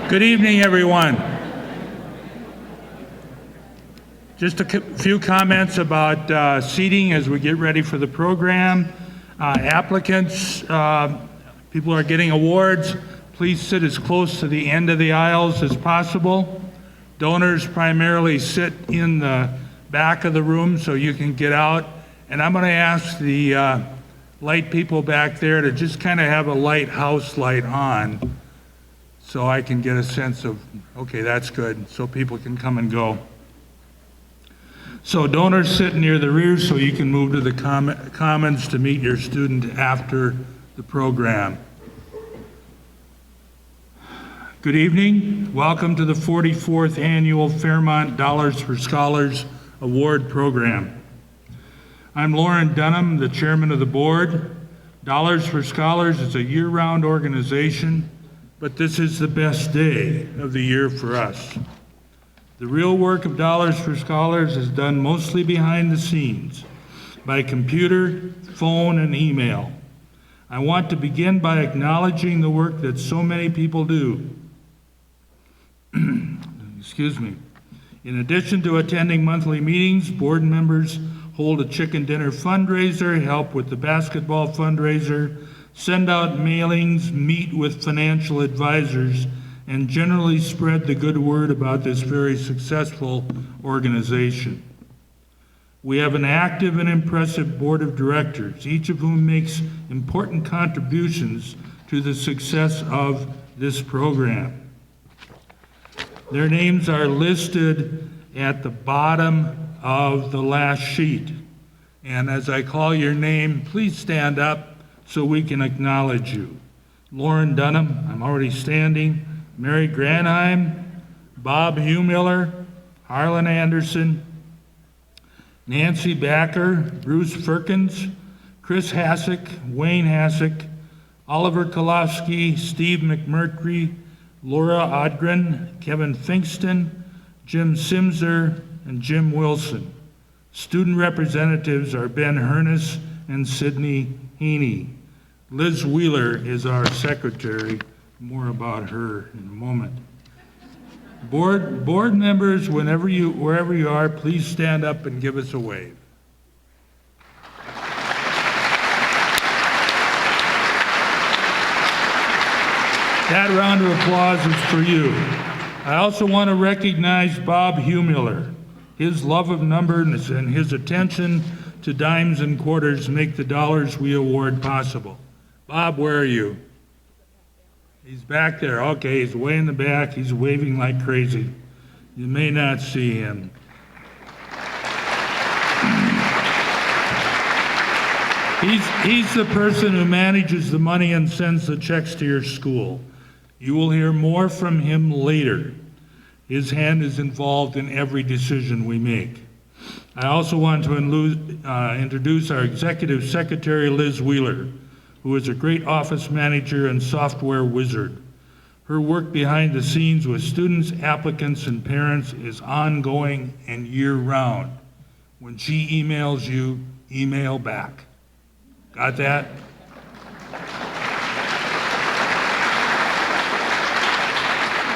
Good evening, everyone. Just a few comments about seating as we get ready for the program. Applicants, people are getting awards. Please sit as close to the end of the aisles as possible. Donors primarily sit in the back of the room so you can get out. And I'm going to ask the light people back there to just kind of have a light house light on so I can get a sense of, okay, that's good, so people can come and go. So donors sit near the rear so you can move to the commons to meet your student after the program. Good evening. Welcome to the 44th Annual Fairmont Dollars for Scholars Award Program. I'm Lauren Dunham, the chairman of the board. Dollars for Scholars is a year-round organization, but this is the best day of the year for us. The real work of Dollars for Scholars is done mostly behind the scenes by computer, phone, and email. I want to begin by acknowledging the work that so many people do. Excuse me. In addition to attending monthly meetings, board members hold a chicken dinner fundraiser, help with the basketball fundraiser, send out mailings, meet with financial advisors, and generally spread the good word about this very successful organization. We have an active and impressive board of directors, each of whom makes important contributions to the success of this program. Their names are listed at the bottom of the last sheet. And as I call your name, please stand up so we can acknowledge you. Lauren Dunham, I'm already standing. Mary Granheim, Bob Humiller, Harlan Anderson, Nancy Backer, Bruce Firkins, Chris Hassick, Wayne Hassick, Oliver Kolofsky, Steve McMurtry, Laura Odgren, Kevin Finkston, Jim Simser, and Jim Wilson. Student representatives are Ben Hernes and Sydney Haney. Liz Wheeler is our secretary. More about her in a moment. Board members, wherever you are, please stand up and give us a wave. That round of applause is for you. I also want to recognize Bob Humiller. His love of numbers and his attention to dimes and quarters make the dollars we award possible. Bob, where are you? He's back there. Okay, he's way in the back. He's waving like crazy. You may not see him. He's the person who manages the money and sends the checks to your school. You will hear more from him later. His hand is involved in every decision we make. I also want to introduce our executive secretary, Liz Wheeler, who is a great office manager and software wizard. Her work behind the scenes with students, applicants, and parents is ongoing and year-round. When she emails you, email back. Got that?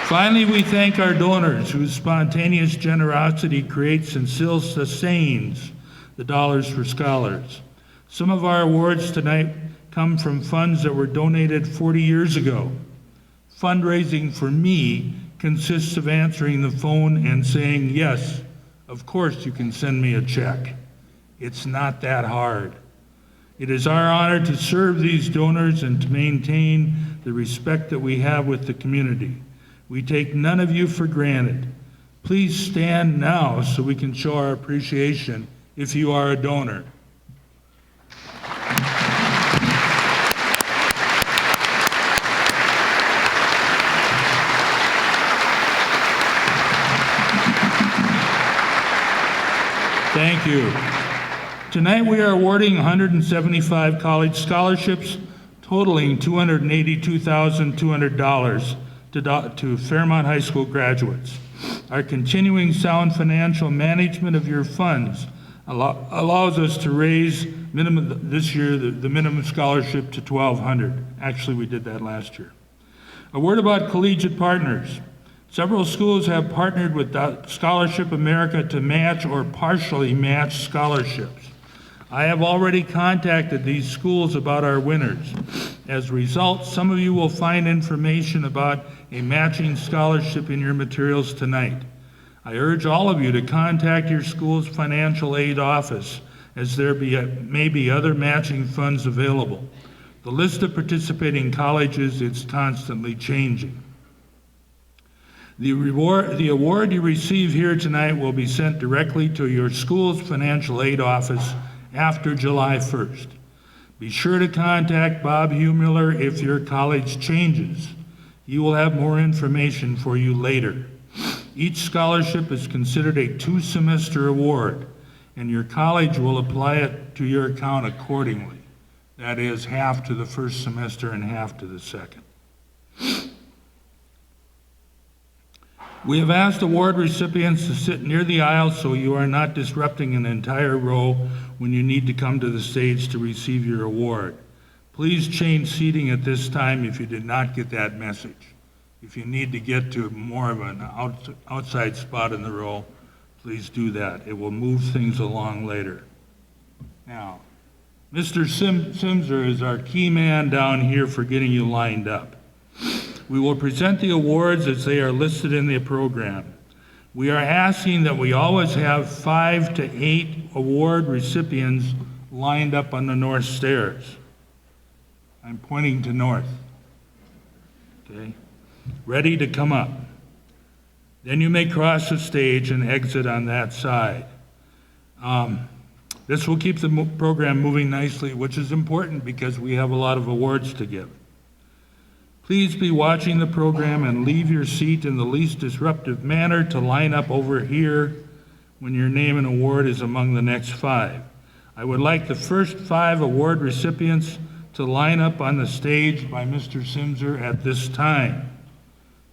Finally, we thank our donors whose spontaneous generosity creates and still sustains the Dollars for Scholars. Some of our awards tonight come from funds that were donated 40 years ago. Fundraising for me consists of answering the phone and saying, yes, of course you can send me a check. It's not that hard. It is our honor to serve these donors and to maintain the respect that we have with the community. We take none of you for granted. Please stand now so we can show our appreciation if you are a donor. Thank you. Tonight we are awarding 175 college scholarships totaling $282,200 to Fairmont High School graduates. Our continuing sound financial management of your funds allows us to raise this year the minimum scholarship to $1,200. Actually, we did that last year. A word about collegiate partners. Several schools have partnered with Scholarship America to match or partially match scholarships. I have already contacted these schools about our winners. As a result, some of you will find information about a matching scholarship in your materials tonight. I urge all of you to contact your school's financial aid office, as there may be other matching funds available. The list of participating colleges is constantly changing. The award you receive here tonight will be sent directly to your school's financial aid office after July 1st. Be sure to contact Bob Humiller if your college changes. He will have more information for you later. Each scholarship is considered a 2-semester award, and your college will apply it to your account accordingly. That is, half to the first semester and half to the second. We have asked award recipients to sit near the aisle so you are not disrupting an entire row when you need to come to the stage to receive your award. Please change seating at this time if you did not get that message. If you need to get to more of an outside spot in the row, please do that. It will move things along later. Now, Mr. Simser is our key man down here for getting you lined up. We will present the awards as they are listed in the program. We are asking that we always have 5 to 8 award recipients lined up on the north stairs. I'm pointing to north. Okay? Ready to come up. Then you may cross the stage and exit on that side. This will keep the program moving nicely, which is important because we have a lot of awards to give. Please be watching the program and leave your seat in the least disruptive manner to line up over here when your name and award is among the next 5. I would like the first 5 award recipients to line up on the stage by Mr. Simser at this time.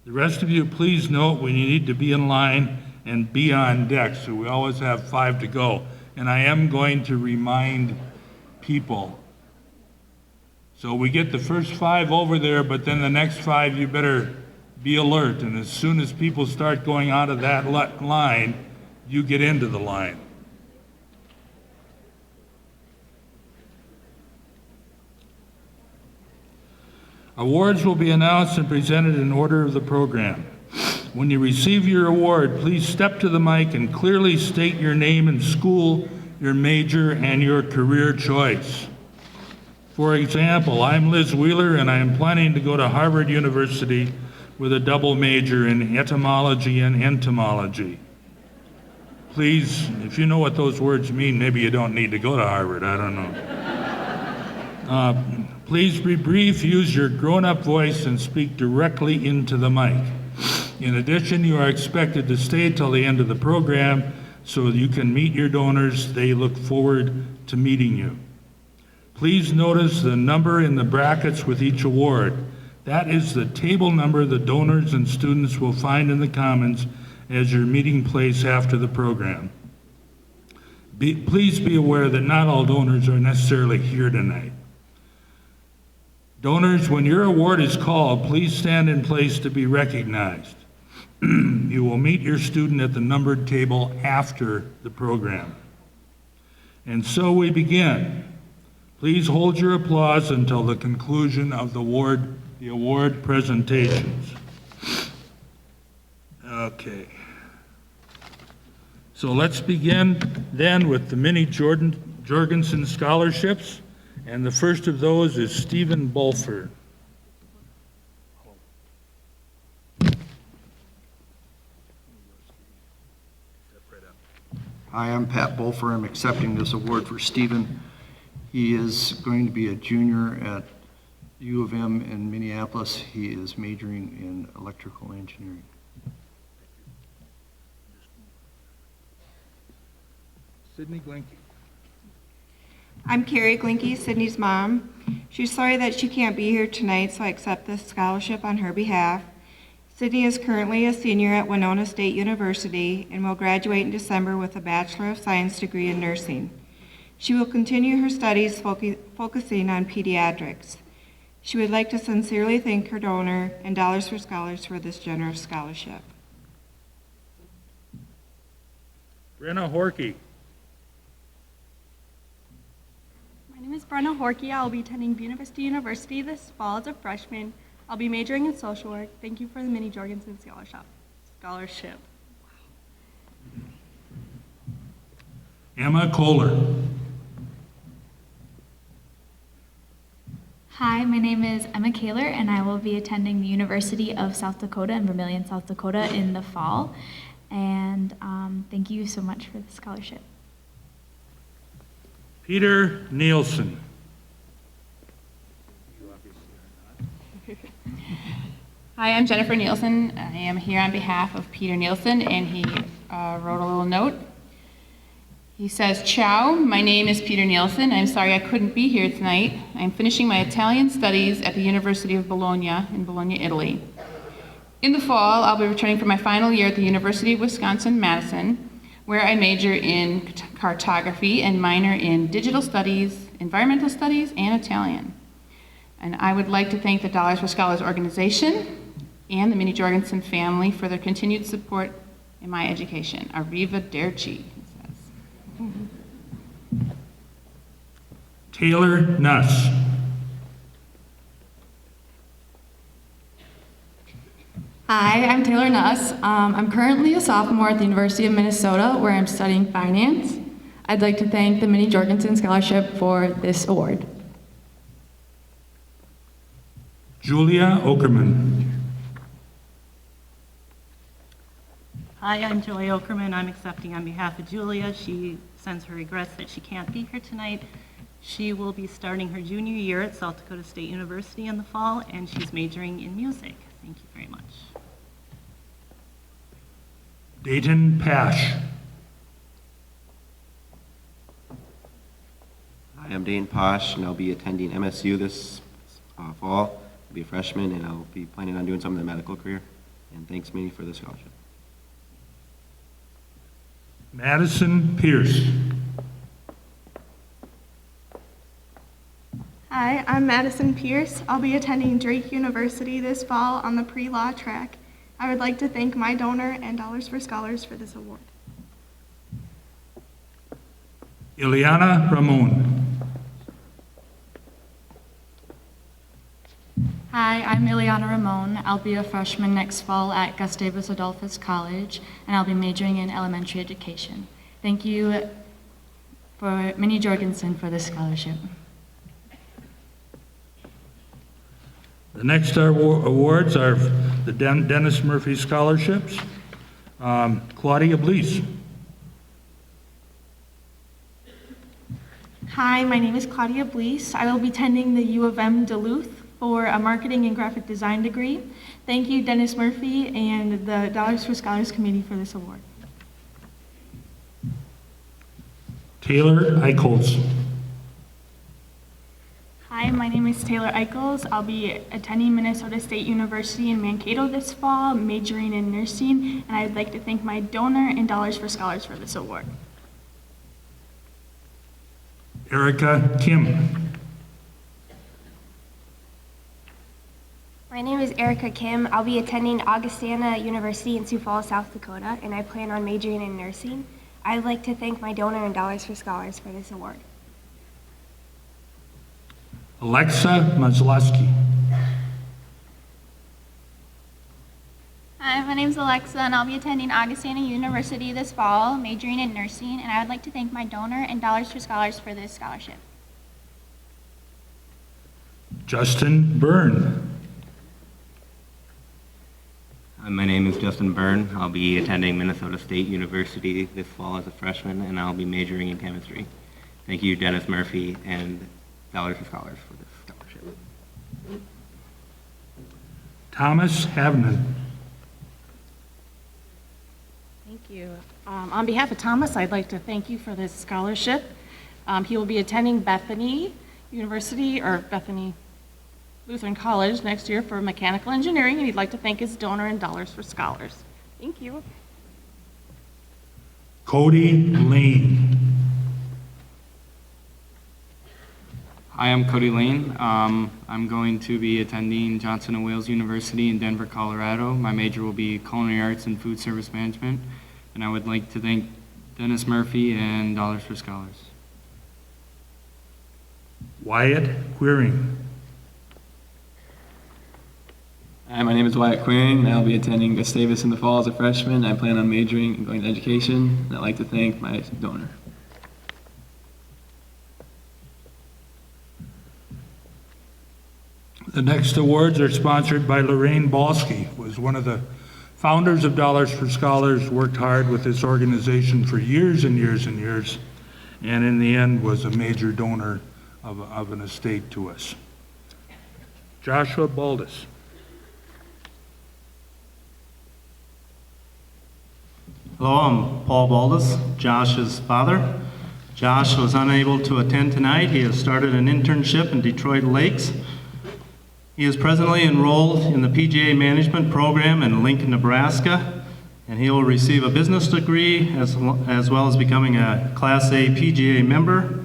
The rest of you, please note when you need to be in line and be on deck, so we always have 5 to go. And I am going to remind people. So we get the first 5 over there, but then the next 5, you better be alert. And as soon as people start going out of that line, you get into the line. Awards will be announced and presented in order of the program. When you receive your award, please step to the mic and clearly state your name and school, your major, and your career choice. For example, I'm Liz Wheeler, and I am planning to go to Harvard University with a double major in etymology and entomology. Please, if you know what those words mean, maybe you don't need to go to Harvard, I don't know. Please be brief, use your grown-up voice, and speak directly into the mic. In addition, you are expected to stay till the end of the program so you can meet your donors. They look forward to meeting you. Please notice the number in the brackets with each award. That is the table number the donors and students will find in the Commons as your meeting place after the program. Please be aware that not all donors are necessarily here tonight. Donors, when your award is called, please stand in place to be recognized. You will meet your student at the numbered table after the program. And so we begin. Please hold your applause until the conclusion of the award presentations. Okay. So let's begin then with the mini Jorgensen scholarships. And the first of those is Stephen Bulfer. Hi, I'm Pat Bulfer. I'm accepting this award for Stephen. He is going to be a junior at U of M in Minneapolis. He is majoring in electrical engineering. Sydney Glinke. I'm Carrie Glinke, Sydney's mom. She's sorry that she can't be here tonight, so I accept this scholarship on her behalf. Sydney is currently a senior at Winona State University and will graduate in December with a Bachelor of Science degree in nursing. She will continue her studies focusing on pediatrics. She would like to sincerely thank her donor and Dollars for Scholars for this generous scholarship. Brenna Horkey. My name is Brenna Horkey. I'll be attending Buena Vista University this fall as a freshman. I'll be majoring in social work. Thank you for the Minnie Jorgensen Scholarship. Emma Kohler. Hi, my name is Emma Kaler, and I will be attending the University of South Dakota in Vermillion, South Dakota in the fall. And thank you so much for the scholarship. Peter Nielsen. Hi, I'm Jennifer Nielsen. I am here on behalf of Peter Nielsen, and he wrote a little note. He says, "Ciao, my name is Peter Nielsen. I'm sorry I couldn't be here tonight. I'm finishing my Italian studies at the University of Bologna in Bologna, Italy. In the fall, I'll be returning for my final year at the University of Wisconsin-Madison, where I major in cartography and minor in digital studies, environmental studies, and Italian. And I would like to thank the Dollars for Scholars organization and the Minnie Jorgensen family for their continued support in my education. Arrivederci," he says. Taylor Nuss. Hi, I'm Taylor Nuss. I'm currently a sophomore at the University of Minnesota, where I'm studying finance. I'd like to thank the Minnie Jorgensen Scholarship for this award. Julia Okerman. Hi, I'm Joy Okerman. I'm accepting on behalf of Julia. She sends her regrets that she can't be here tonight. She will be starting her junior year at South Dakota State University in the fall, and she's majoring in music. Thank you very much. Dayton Pash. Hi, I'm Dane Posh, and I'll be attending MSU this fall. I'll be a freshman, and I'll be planning on doing some of the medical career. And thanks, Minnie, for the scholarship. Madison Pierce. Hi, I'm Madison Pierce. I'll be attending Drake University this fall on the pre-law track. I would like to thank my donor and Dollars for Scholars for this award. Ileana Ramon. Hi, I'm Ileana Ramon. I'll be a freshman next fall at Gustavus Adolphus College, and I'll be majoring in elementary education. Thank you for Minnie Jorgensen for this scholarship. The next awards are the Dennis Murphy Scholarships. Claudia Blees. Hi, my name is Claudia Blees. I will be attending the U of M Duluth for a marketing and graphic design degree. Thank you, Dennis Murphy and the Dollars for Scholars Committee for this award. Taylor Eichholz. Hi, my name is Taylor Eichels. I'll be attending Minnesota State University in Mankato this fall, majoring in nursing, and I'd like to thank my donor and Dollars for Scholars for this award. Erica Kim. My name is Erica Kim. I'll be attending Augustana University in Sioux Falls, South Dakota, and I plan on majoring in nursing. I'd like to thank my donor and Dollars for Scholars for this award. Alexa Mazlowski. Hi, my name is Alexa, and I'll be attending Augustana University this fall, majoring in nursing, and I would like to thank my donor and Dollars for Scholars for this scholarship. Justin Byrne. My name is Justin Byrne. I'll be attending Minnesota State University this fall as a freshman, and I'll be majoring in chemistry. Thank you, Dennis Murphy and Dollars for Scholars for this scholarship. Thomas Havnen. Thank you. On behalf of Thomas, I'd like to thank you for this scholarship. He will be attending Bethany University, or Bethany Lutheran College next year for mechanical engineering, and he'd like to thank his donor and Dollars for Scholars. Thank you. Cody Lane. Hi, I'm Cody Lane. I'm going to be attending Johnson & Wales University in Denver, Colorado. My major will be Culinary Arts and Food Service Management, and I would like to thank Dennis Murphy and Dollars for Scholars. Wyatt Quiring. Hi, my name is Wyatt Quiring, and I'll be attending Gustavus in the fall as a freshman. I plan on majoring in going to education, and I'd like to thank my donor. The next awards are sponsored by Lorraine Balsky, who was one of the founders of Dollars for Scholars, worked hard with this organization for years and years and years, and in the end was a major donor of an estate to us. Joshua Baldus. Hello, I'm Paul Baldus, Josh's father. Josh was unable to attend tonight. He has started an internship in Detroit Lakes. He is presently enrolled in the PGA Management Program in Lincoln, Nebraska, and he will receive a business degree as well as becoming a Class A PGA member.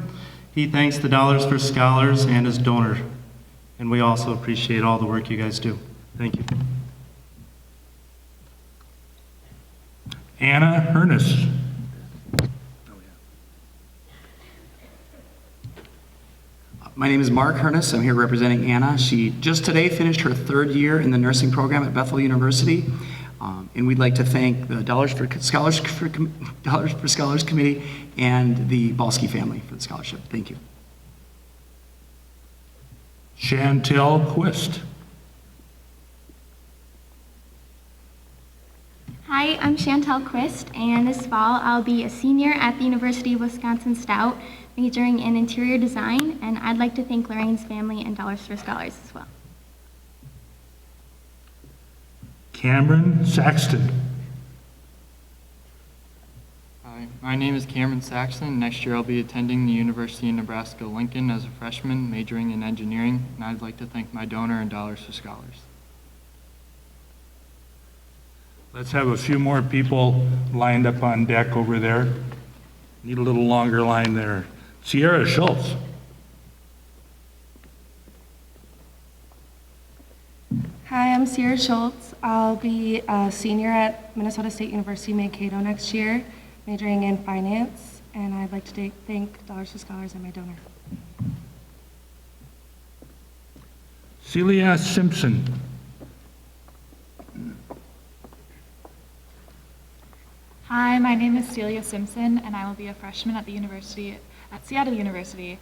He thanks the Dollars for Scholars and his donor, and we also appreciate all the work you guys do. Thank you. Anna Hernus. My name is Mark Hernus. I'm here representing Anna. She just today finished her 3rd year in the nursing program at Bethel University. And we'd like to thank the Dollars for Scholars Committee and the Balsky family for the scholarship. Thank you. Chantel Quist. Hi, I'm Chantel Quist, and this fall I'll be a senior at the University of Wisconsin-Stout, majoring in interior design, and I'd like to thank Lorraine's family and Dollars for Scholars as well. Cameron Saxton. Hi, my name is Cameron Saxton. Next year I'll be attending the University of Nebraska-Lincoln as a freshman, majoring in engineering, and I'd like to thank my donor and Dollars for Scholars. Let's have a few more people lined up on deck over there. Need a little longer line there. Sierra Schultz. Hi, I'm Sierra Schultz. I'll be a senior at Minnesota State University Mankato next year, majoring in finance, and I'd like to thank Dollars for Scholars and my donor. Celia Simpson. Hi, my name is Celia Simpson, and I will be a freshman at Seattle University,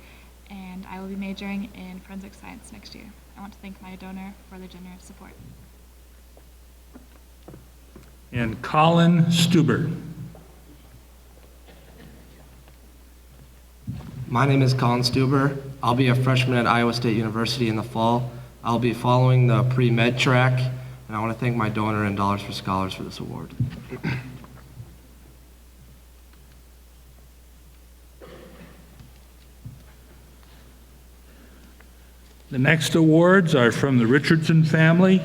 and I will be majoring in forensic science next year. I want to thank my donor for their generous support. And Colin Stuber. My name is Colin Stuber. I'll be a freshman at Iowa State University in the fall. I'll be following the pre-med track, and I want to thank my donor and Dollars for Scholars for this award. The next awards are from the Richardson family.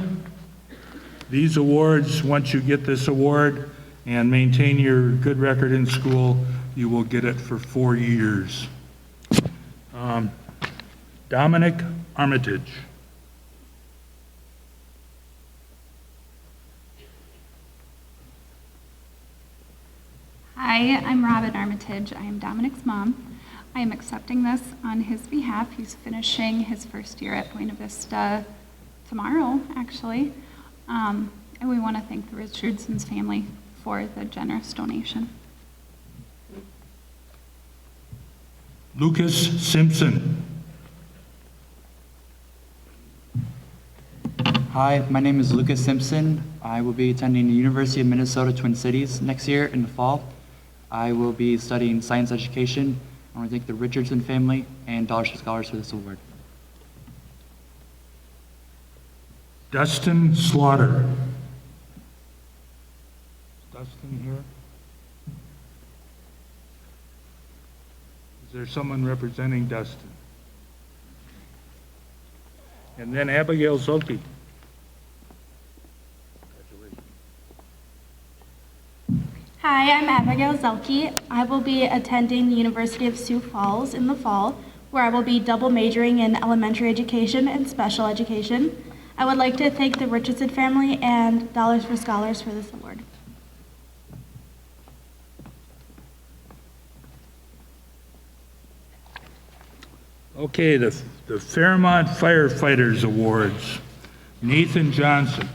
These awards, once you get this award and maintain your good record in school, you will get it for 4 years. Dominic Armitage. Hi, I'm Robin Armitage. I am Dominic's mom. I am accepting this on his behalf. He's finishing his 1st year at Buena Vista tomorrow, actually. And we want to thank the Richardson's family for the generous donation. Lucas Simpson. Hi, my name is Lucas Simpson. I will be attending the University of Minnesota Twin Cities next year in the fall. I will be studying science education. I want to thank the Richardson family and Dollars for Scholars for this award. Dustin Slaughter. Is Dustin here? Is there someone representing Dustin? And then Abigail Zolke. Hi, I'm Abigail Zelke. I will be attending the University of Sioux Falls in the fall where I will be double majoring in elementary education and special education. I would like to thank the Richardson family and Dollars for Scholars for this award. Okay, the Fairmont Firefighters Awards. Nathan Johnson.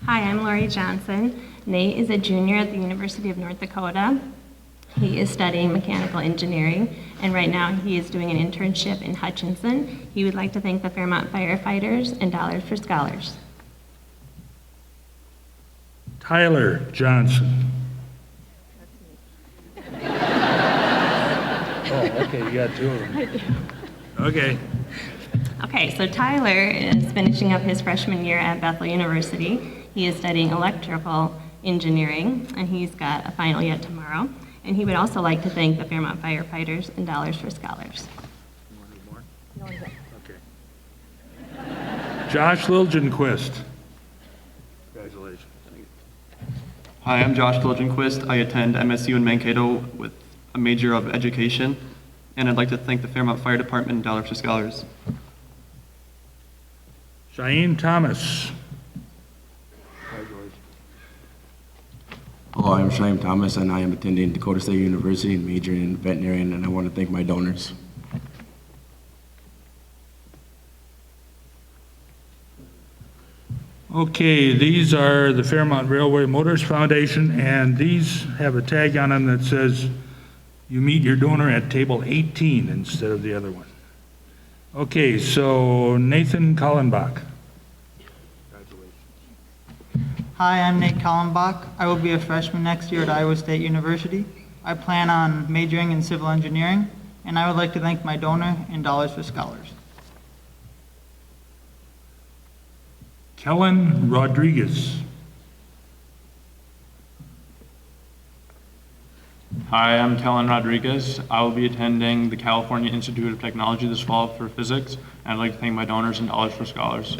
Hi, I'm Lori Johnson. Nate is a junior at the University of North Dakota. He is studying mechanical engineering, and right now he is doing an internship in Hutchinson. He would like to thank the Fairmont Firefighters and Dollars for Scholars. Tyler Johnson. Oh, okay, you got two of them. Okay. Okay, so Tyler is finishing up his freshman year at Bethel University. He is studying electrical engineering, and he's got a final yet tomorrow. And he would also like to thank the Fairmont Firefighters and Dollars for Scholars. Josh Liljenquist. Congratulations. Hi, I'm Josh Liljenquist. I attend MSU in Mankato with a major of education, and I'd like to thank the Fairmont Fire Department and Dollars for Scholars. Cheyenne Thomas. Hello, I'm Shaim Thomas, and I am attending Dakota State University and majoring in veterinarian, and I want to thank my donors. Okay, these are the Fairmont Railway Motors Foundation, and these have a tag on them that says you meet your donor at table 18 instead of the other one. Okay, so Nathan Kallenbach. Hi, I'm Nate Kallenbach. I will be a freshman next year at Iowa State University. I plan on majoring in civil engineering, and I would like to thank my donor and Dollars for Scholars. Kellen Rodriguez. Hi, I'm Kellen Rodriguez. I will be attending the California Institute of Technology this fall for physics, and I'd like to thank my donors and Dollars for Scholars.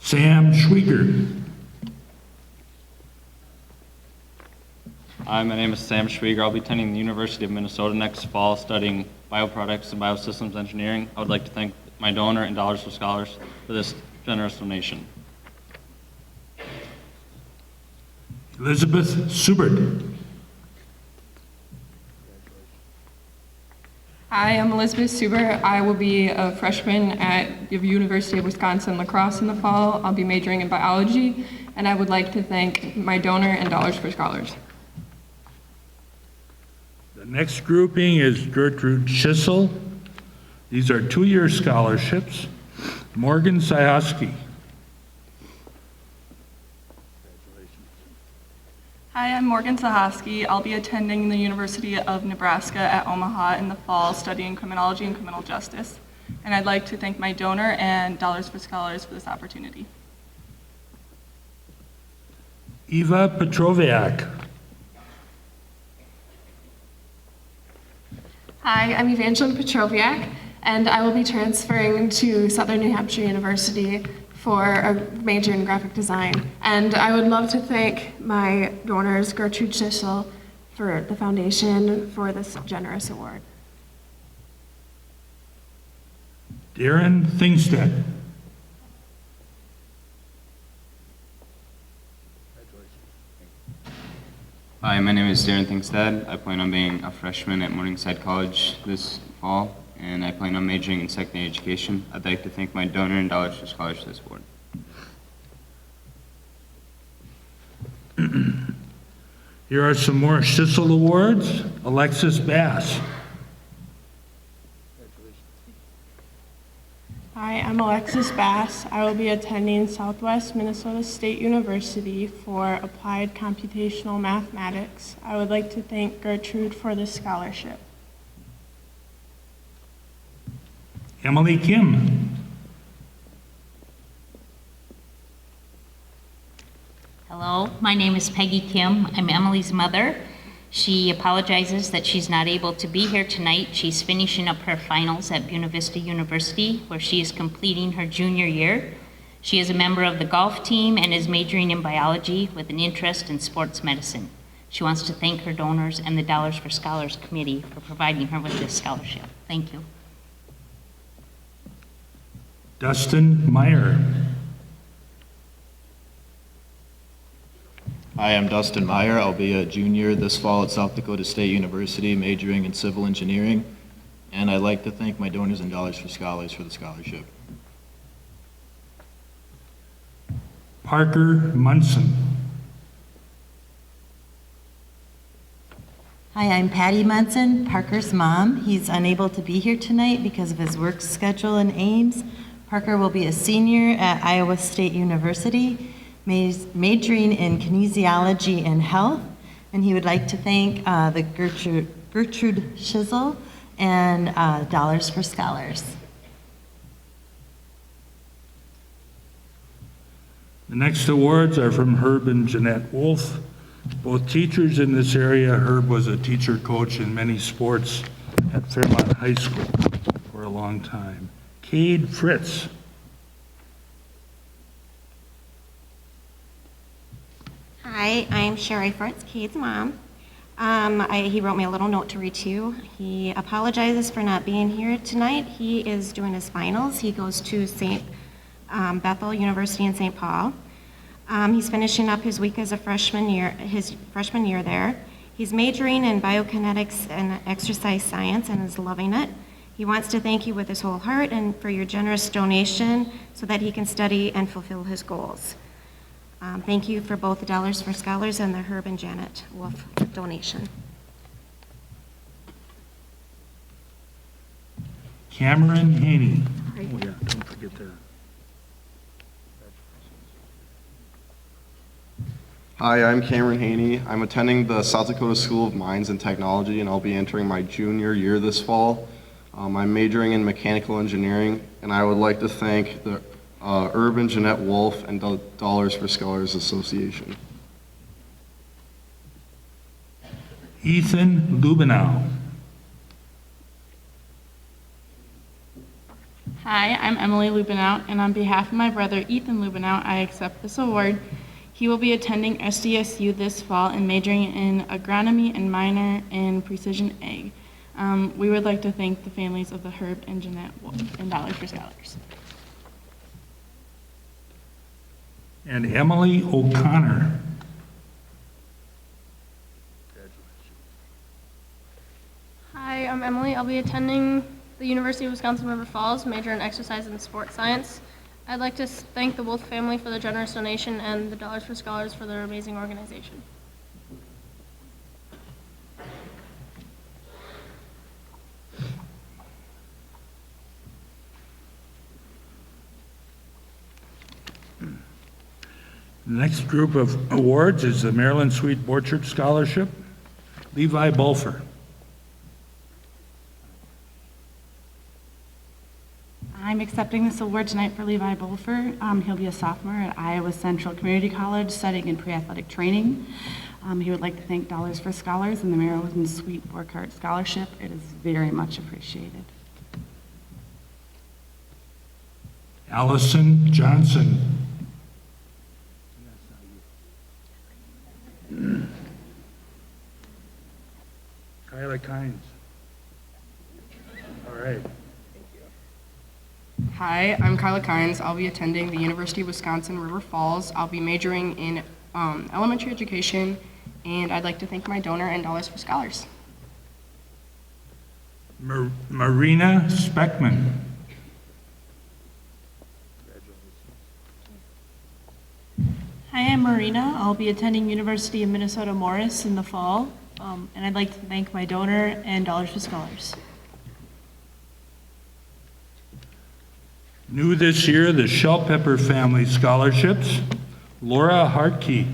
Sam Schwieger. Hi, my name is Sam Schwieger. I'll be attending the University of Minnesota next fall studying bioproducts and biosystems engineering. I would like to thank my donor and Dollars for Scholars for this generous donation. Elizabeth Subert. Hi, I'm Elizabeth Suber. I will be a freshman at the University of Wisconsin-La Crosse in the fall. I'll be majoring in biology, and I would like to thank my donor and Dollars for Scholars. The next grouping is Gertrude Schissel. These are two-year scholarships. Morgan Sayoski. Hi, I'm Morgan Sahoski. I'll be attending the University of Nebraska at Omaha in the fall, studying criminology and criminal justice. And I'd like to thank my donor and Dollars for Scholars for this opportunity. Eva Petroviak. Hi, I'm Evangeline Petroviak, and I will be transferring to Southern New Hampshire University for a major in graphic design. And I would love to thank my donors, Gertrude Schissel, for the foundation for this generous award. Darren Thingstead. Hi, my name is Darren Thingstead. I plan on being a freshman at Morningside College this fall, and I plan on majoring in secondary education. I'd like to thank my donor and Dollars for Scholars for this award. Here are some more Schissel Awards. Alexis Bass. Hi, I'm Alexis Bass. I will be attending Southwest Minnesota State University for Applied Computational Mathematics. I would like to thank Gertrude for this scholarship. Emily Kim. Hello, my name is Peggy Kim. I'm Emily's mother. She apologizes that she's not able to be here tonight. She's finishing up her finals at Buena Vista University, where she is completing her junior year. She is a member of the golf team and is majoring in biology with an interest in sports medicine. She wants to thank her donors and the Dollars for Scholars Committee for providing her with this scholarship. Thank you. Dustin Meyer. Hi, I'm Dustin Meyer. I'll be a junior this fall at South Dakota State University, majoring in civil engineering. And I'd like to thank my donors and Dollars for Scholars for the scholarship. Parker Munson. Hi, I'm Patty Munson, Parker's mom. He's unable to be here tonight because of his work schedule in Ames. Parker will be a senior at Iowa State University, majoring in kinesiology and health, and he would like to thank the Gertrude Schissel and Dollars for Scholars. The next awards are from Herb and Jeanette Wolf, both teachers in this area. Herb was a teacher coach in many sports at Fairmont High School for a long time. Cade Fritz. Hi, I'm Sherry Fritz, Cade's mom. He wrote me a little note to read to you. He apologizes for not being here tonight. He is doing his finals. He goes to St. Bethel University in St. Paul. He's finishing up his week as a his freshman year there. He's majoring in biokinetics and exercise science and is loving it. He wants to thank you with his whole heart and for your generous donation so that he can study and fulfill his goals. Thank you for both the Dollars for Scholars and the Herb and Janet Wolf donation. Cameron Haney. Oh yeah, don't forget that. Hi, I'm Cameron Haney. I'm attending the South Dakota School of Mines and Technology, and I'll be entering my junior year this fall. I'm majoring in mechanical engineering, and I would like to thank the Urban Jeanette Wolf and the Dollars for Scholars Association. Ethan Lubenow. Hi, I'm Emily Lubenow, and on behalf of my brother Ethan Lubenow, I accept this award. He will be attending SDSU this fall and majoring in agronomy and minor in precision ag. We would like to thank the families of the Herb and Jeanette Wolf and Dollars for Scholars. And Emily O'Connor. Hi, I'm Emily. I'll be attending the University of Wisconsin River Falls, major in exercise and sports science. I'd like to thank the Wolf family for the generous donation and the Dollars for Scholars for their amazing organization. The next group of awards is the Maryland Sweet Borchert Scholarship. Levi Bulfer. I'm accepting this award tonight for Levi Bulfer. He'll be a sophomore at Iowa Central Community College studying in pre-athletic training. He would like to thank Dollars for Scholars and the Maryland Sweet Borchert Scholarship. It is very much appreciated. Allison Johnson. Kyla Kynes. All right. Hi, I'm Kyla Kynes. I'll be attending the University of Wisconsin River Falls. I'll be majoring in elementary education, and I'd like to thank my donor and Dollars for Scholars. Marina Speckman. Hi, I'm Marina. I'll be attending University of Minnesota Morris in the fall, and I'd like to thank my donor and Dollars for Scholars. New this year, the Shellpepper Family Scholarships. Laura Hartkey.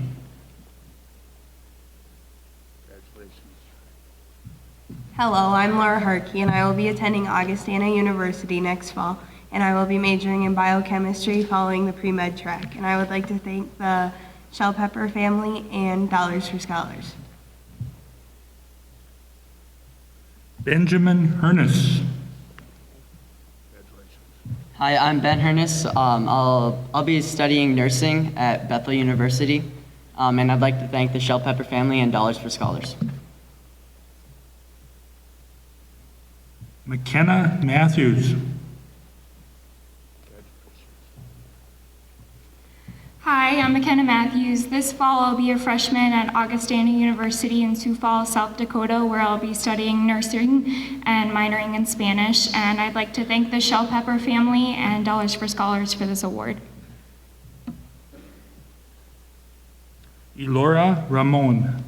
Hello, I'm Laura Hartkey, and I will be attending Augustana University next fall, and I will be majoring in biochemistry following the pre-med track. And I would like to thank the Shellpepper family and Dollars for Scholars. Benjamin Hernus. Hi, I'm Ben Hernes. I'll be studying nursing at Bethel University, and I'd like to thank the Shell Pepper family and Dollars for Scholars. McKenna Matthews. Hi, I'm McKenna Matthews. This fall I'll be a freshman at Augustana University in Sioux Falls, South Dakota, where I'll be studying nursing and minoring in Spanish. And I'd like to thank the Shell Pepper family and Dollars for Scholars for this award. Elora Ramon.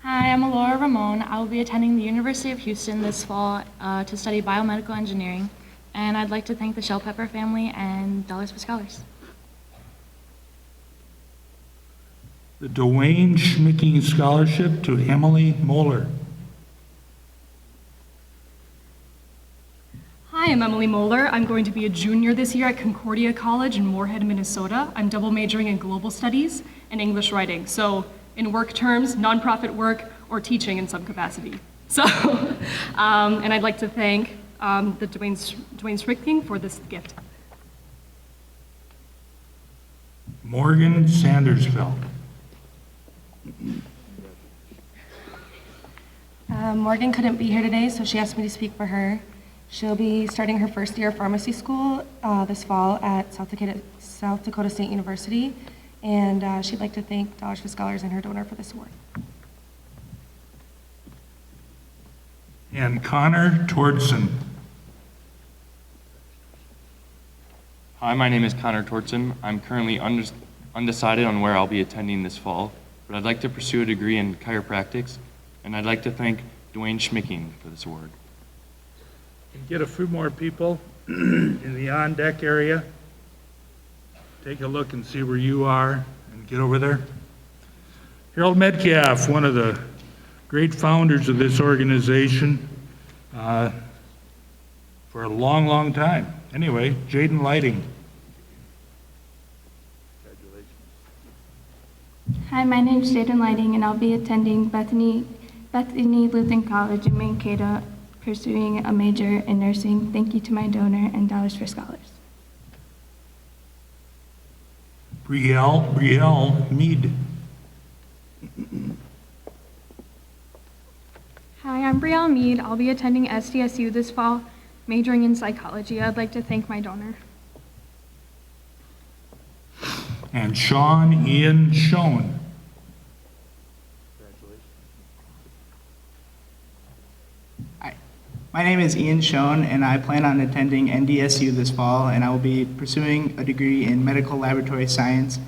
Hi, I'm Alora Ramon. I will be attending the University of Houston this fall to study biomedical engineering. And I'd like to thank the Shell Pepper family and Dollars for Scholars. The Dwayne Schmicking Scholarship to Emily Moeller. Hi, I'm Emily Moeller. I'm going to be a junior this year at Concordia College in Moorhead, Minnesota. I'm double majoring in global studies and English writing. So in work terms, nonprofit work, or teaching in some capacity. So, and I'd like to thank the Dwayne Schmicking for this gift. Morgan Sandersfeld. Morgan couldn't be here today, so she asked me to speak for her. She'll be starting her first year of pharmacy school this fall at South Dakota State University, and she'd like to thank Dollars for Scholars and her donor for this award. And Connor Tordson. Hi, my name is Connor Tortson. I'm currently undecided on where I'll be attending this fall, but I'd like to pursue a degree in chiropractics, and I'd like to thank Dwayne Schmicking for this award. Get a few more people in the on-deck area. Take a look and see where you are and get over there. Harold Metcalf, one of the great founders of this organization for a long, long time. Anyway, Jaden Lighting. Hi, my name's Jaden Lighting, and I'll be attending Bethany Lutheran College in Mankato, pursuing a major in nursing. Thank you to my donor and Dollars for Scholars. Brielle Mead. Hi, I'm Brielle Mead. I'll be attending SDSU this fall, majoring in psychology. I'd like to thank my donor. And Sean Ian Schoen. Hi, my name is Ian Schoen, and I plan on attending NDSU this fall, and I will be pursuing a degree in medical laboratory science.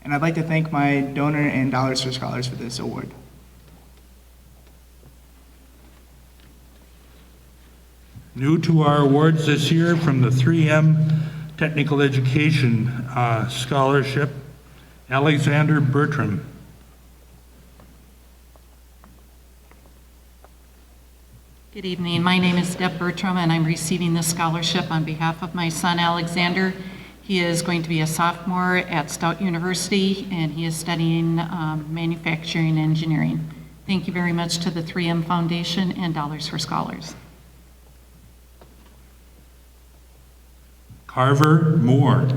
And I'd like to thank my donor and Dollars for Scholars for this award. New to our awards this year from the 3M Technical Education Scholarship, Alexander Bertram. Good evening. My name is Deb Bertram, and I'm receiving this scholarship on behalf of my son, Alexander. He is going to be a sophomore at Stout University, and he is studying manufacturing engineering. Thank you very much to the 3M Foundation and Dollars for Scholars. Carver Moore.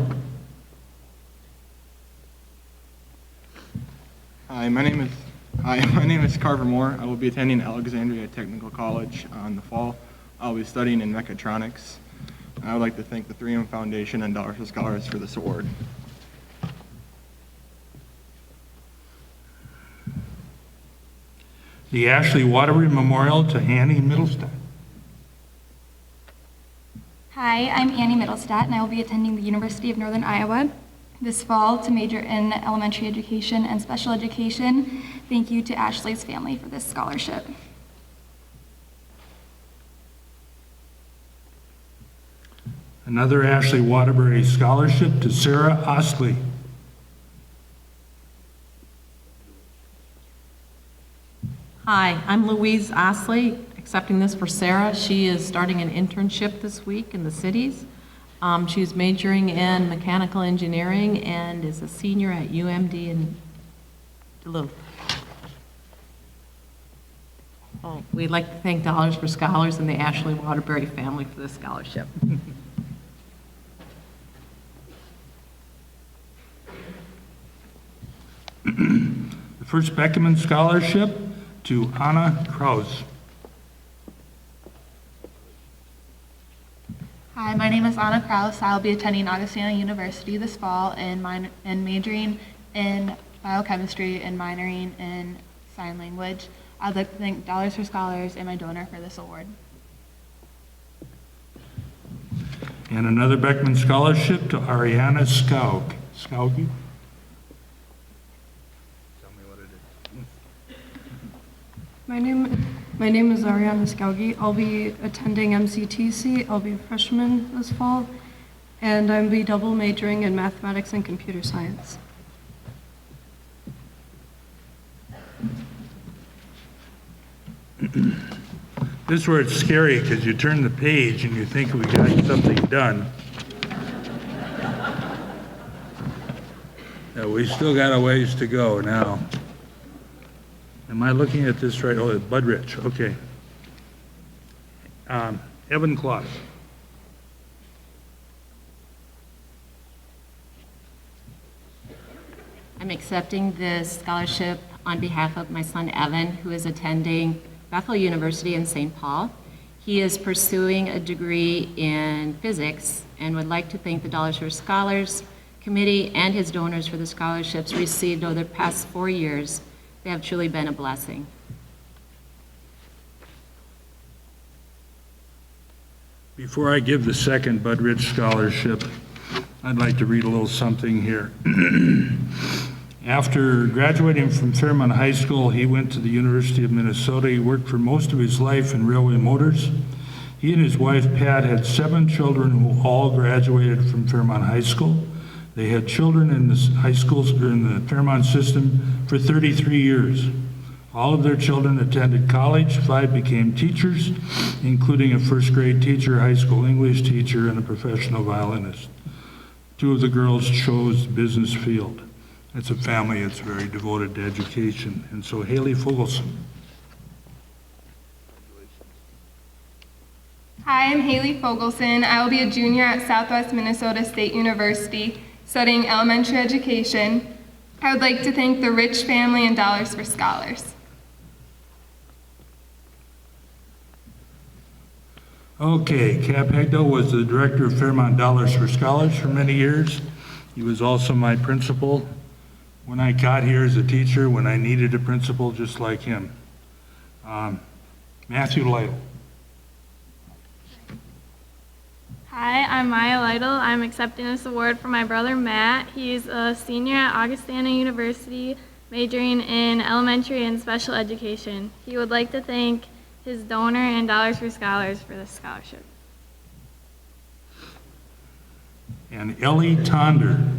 Hi, my name is Carver Moore. I will be attending Alexandria Technical College in the fall. I'll be studying in mechatronics. I would like to thank the 3M Foundation and Dollars for Scholars for this award. The Ashley Waterbury Memorial to Annie Middlestat. Hi, I'm Annie Middlestat, and I will be attending the University of Northern Iowa this fall to major in elementary education and special education. Thank you to Ashley's family for this scholarship. Another Ashley Waterbury Scholarship to Sarah Ostley. Hi, I'm Louise Ostley, accepting this for Sarah. She is starting an internship this week in the cities. She's majoring in mechanical engineering and is a senior at UMD in Duluth. Oh, we'd like to thank Dollars for Scholars and the Ashley Waterbury family for this scholarship. The first Beckman Scholarship to Anna Kraus. Hi, my name is Anna Kraus. I'll be attending Augustana University this fall and majoring in biochemistry and minoring in sign language. I'd like to thank Dollars for Scholars and my donor for this award. And another Beckman Scholarship to Ariana Skaug. Skaugi? My name is Ariana Skaugi. I'll be attending MCTC. I'll be a freshman this fall, and I'll be double majoring in mathematics and computer science. This is where it's scary because you turn the page and you think we got something done. We still got a ways to go now. Am I looking at this right? Oh, Bud Rich, okay. Evan Claus. I'm accepting this scholarship on behalf of my son Evan, who is attending Bethel University in St. Paul. He is pursuing a degree in physics and would like to thank the Dollars for Scholars Committee and his donors for the scholarships received over the past 4 years. They have truly been a blessing. Before I give the second Bud Rich Scholarship, I'd like to read a little something here. After graduating from Fairmont High School, he went to the University of Minnesota. He worked for most of his life in Railway Motors. He and his wife, Pat, had 7 children who all graduated from Fairmont High School. They had children in the high schools or in the Fairmont system for 33 years. All of their children attended college. 5 became teachers, including a first grade teacher, high school English teacher, and a professional violinist. 2 of the girls chose business field. It's a family that's very devoted to education. And so Haley Fogelson. Hi, I'm Haley Fogelson. I will be a junior at Southwest Minnesota State University studying elementary education. I would like to thank the Rich family and Dollars for Scholars. Okay, Cap Hegdell was the director of Fairmont Dollars for Scholars for many years. He was also my principal when I got here as a teacher, when I needed a principal just like him. Matthew Lytle. Hi, I'm Maya Lytle. I'm accepting this award for my brother Matt. He's a senior at Augustana University, majoring in elementary and special education. He would like to thank his donor and Dollars for Scholars for this scholarship. And Ellie Tonder.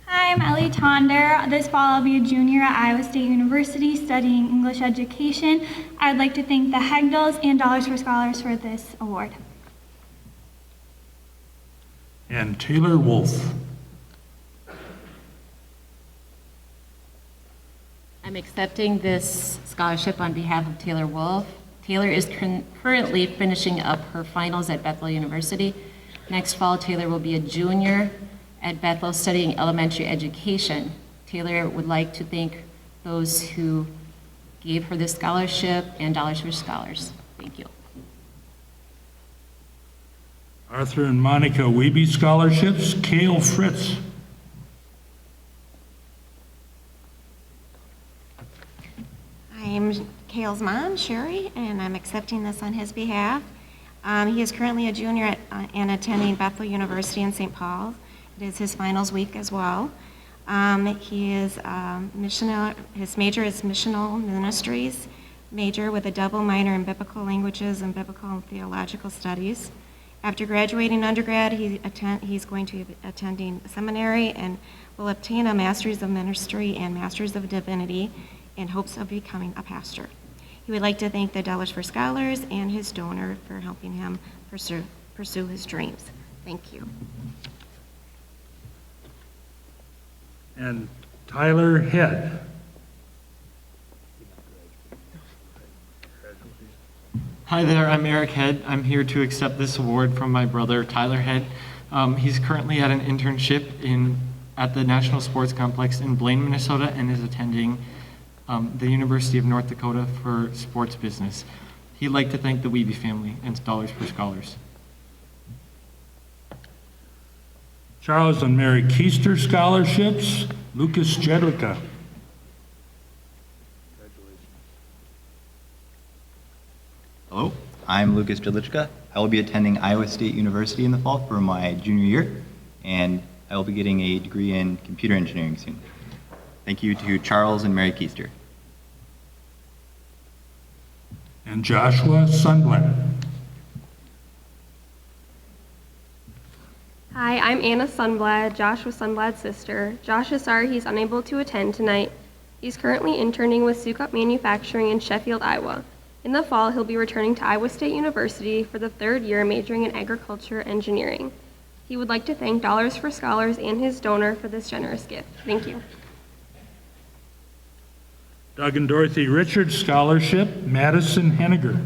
Hi, I'm Ellie Tonder. This fall I'll be a junior at Iowa State University studying English education. I'd like to thank the Hegdals and Dollars for Scholars for this award. And Taylor Wolf. I'm accepting this scholarship on behalf of Taylor Wolf. Taylor is currently finishing up her finals at Bethel University. Next fall, Taylor will be a junior at Bethel studying elementary education. Taylor would like to thank those who gave her this scholarship and Dollars for Scholars. Thank you. Arthur and Monica Wiebe Scholarships, Cale Fritz. I'm Cale's mom, Sherry, and I'm accepting this on his behalf. He is currently a junior and attending Bethel University in St. Paul. It is his finals week as well. He is his major is missional ministries, major with a double minor in biblical languages and biblical and theological studies. After graduating undergrad, he's going to be attending seminary and will obtain a master's of ministry and master's of divinity in hopes of becoming a pastor. He would like to thank the Dollars for Scholars and his donor for helping him pursue his dreams. Thank you. And Tyler Head. Hi there, I'm Eric Head. I'm here to accept this award from my brother, Tyler Head. He's currently at an internship at the National Sports Complex in Blaine, Minnesota, and is attending the University of North Dakota for sports business. He'd like to thank the Wiebe family and Dollars for Scholars. Charles and Mary Keister Scholarships, Lucas Jedlicka. Hello, I'm Lucas Jedlicka. I will be attending Iowa State University in the fall for my junior year, and I will be getting a degree in computer engineering soon. Thank you to Charles and Mary Keister. And Joshua Sundblad. Hi, I'm Anna Sundblad, Joshua Sundblad's sister. Josh is sorry he's unable to attend tonight. He's currently interning with Sukup Manufacturing in Sheffield, Iowa. In the fall, he'll be returning to Iowa State University for the third year, majoring in agriculture engineering. He would like to thank Dollars for Scholars and his donor for this generous gift. Thank you. Doug and Dorothy Richards Scholarship, Madison Henniger.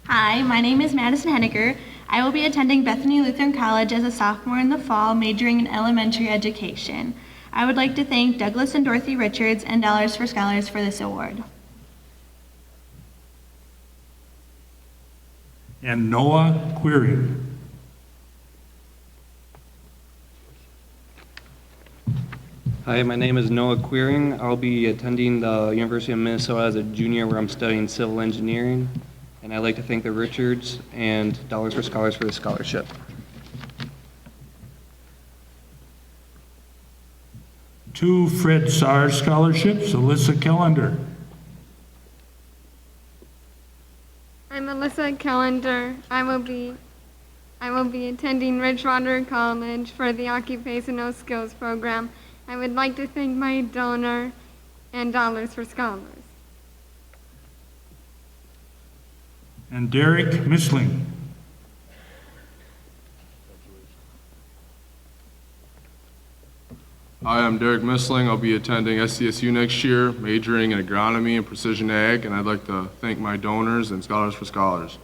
Hi, my name is Madison Henniger. I will be attending Bethany Lutheran College as a sophomore in the fall, majoring in elementary education. I would like to thank Douglas and Dorothy Richards and Dollars for Scholars for this award. And Noah Quiring. Hi, my name is Noah Quiring. I'll be attending the University of Minnesota as a junior where I'm studying civil engineering. And I'd like to thank the Richards and Dollars for Scholars for the scholarship. Two Fred Saar Scholarships, Alyssa Kellender. I'm Alyssa Kellender. I will be attending Ridgewater College for the Occupational Skills Program. I would like to thank my donor and Dollars for Scholars. And Derek Missling. Hi, I'm Derek Missling. I'll be attending SDSU next year, majoring in agronomy and precision ag, and I'd like to thank my donors and Scholars for Scholars.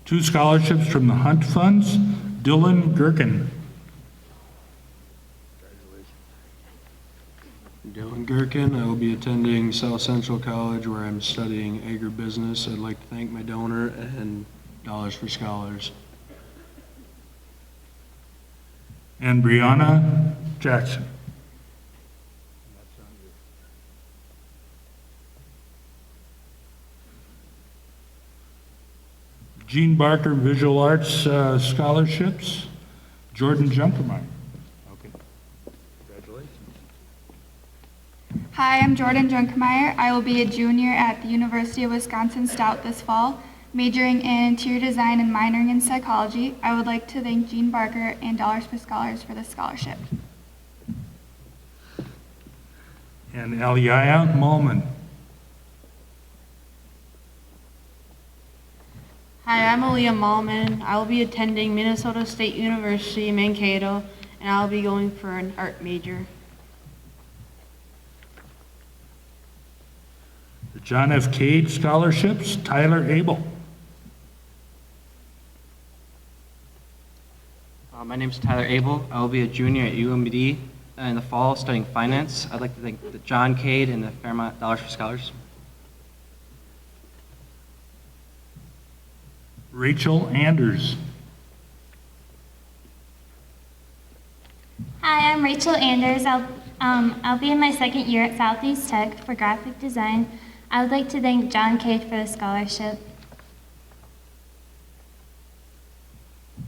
Two scholarships from the Hunt Funds, Dylan Gherkin. Dylan Gherkin. I will be attending South Central College where I'm studying agribusiness. I'd like to thank my donor and Dollars for Scholars. And Brianna Jackson. Gene Barker Visual Arts Scholarships, Jordan Junkermeyer. Okay. Congratulations. Hi, I'm Jordan Junkermeyer. I will be a junior at the University of Wisconsin-Stout this fall, majoring in interior design and minoring in psychology. I would like to thank Gene Barker and Dollars for Scholars for this scholarship. And Eliah Malman. Hi, I'm Aaliyah Malman. I will be attending Minnesota State University, Mankato, and I'll be going for an art major. The John F. Cade Scholarships, Tyler Abel. My name is Tyler Abel. I will be a junior at UMD in the fall studying finance. I'd like to thank the John Cade and the Fairmont Dollars for Scholars. Rachel Anders. Hi, I'm Rachel Anders. I'll be in my second year at Southeast Tech for graphic design. I would like to thank John Cade for the scholarship.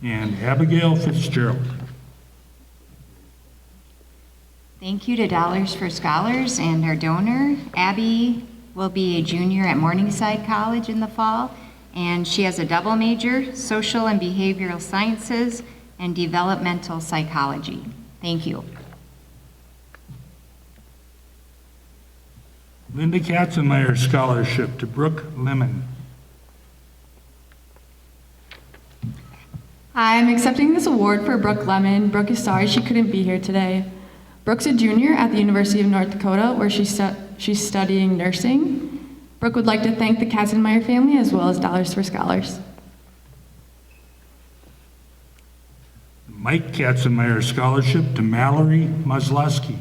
And Abigail Fitzgerald. Thank you to Dollars for Scholars and our donor. Abby will be a junior at Morningside College in the fall, and she has a double major, social and behavioral sciences and developmental psychology. Thank you. Linda Katzenmeyer Scholarship to Brooke Lemon. Hi, I'm accepting this award for Brooke Lemon. Brooke is sorry she couldn't be here today. Brooke's a junior at the University of North Dakota, where she's studying nursing. Brooke would like to thank the Katzenmeyer family as well as Dollars for Scholars. Mike Katzenmeyer Scholarship to Mallory Maslowski.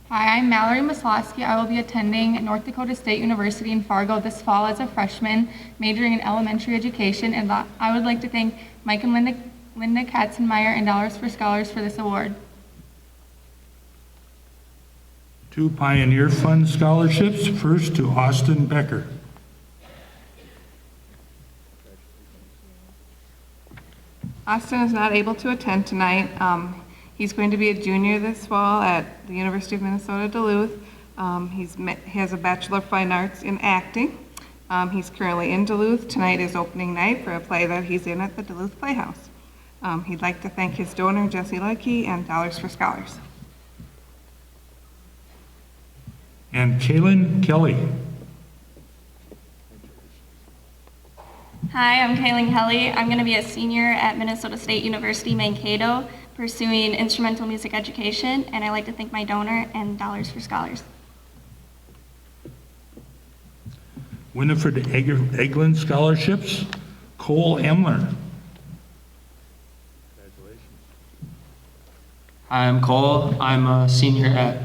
Hi, I'm Mallory Maslowski. I will be attending North Dakota State University in Fargo this fall as a freshman, majoring in elementary education, and I would like to thank Mike and Linda Katzenmeyer and Dollars for Scholars for this award. 2 Pioneer Fund scholarships. First to Austin Becker. Austin is not able to attend tonight. He's going to be a junior this fall at the University of Minnesota Duluth. He has a Bachelor of Fine Arts in acting. He's currently in Duluth. Tonight is opening night for a play that he's in at the Duluth Playhouse. He'd like to thank his donor, Jesse Leckie, and Dollars for Scholars. And Kaylin Kelly. Hi, I'm Kaylin Kelly. I'm going to be a senior at Minnesota State University Mankato, pursuing instrumental music education, and I'd like to thank my donor and Dollars for Scholars. Winifred Eglin Scholarships. Cole Emler. Hi, I'm Cole. I'm a senior at,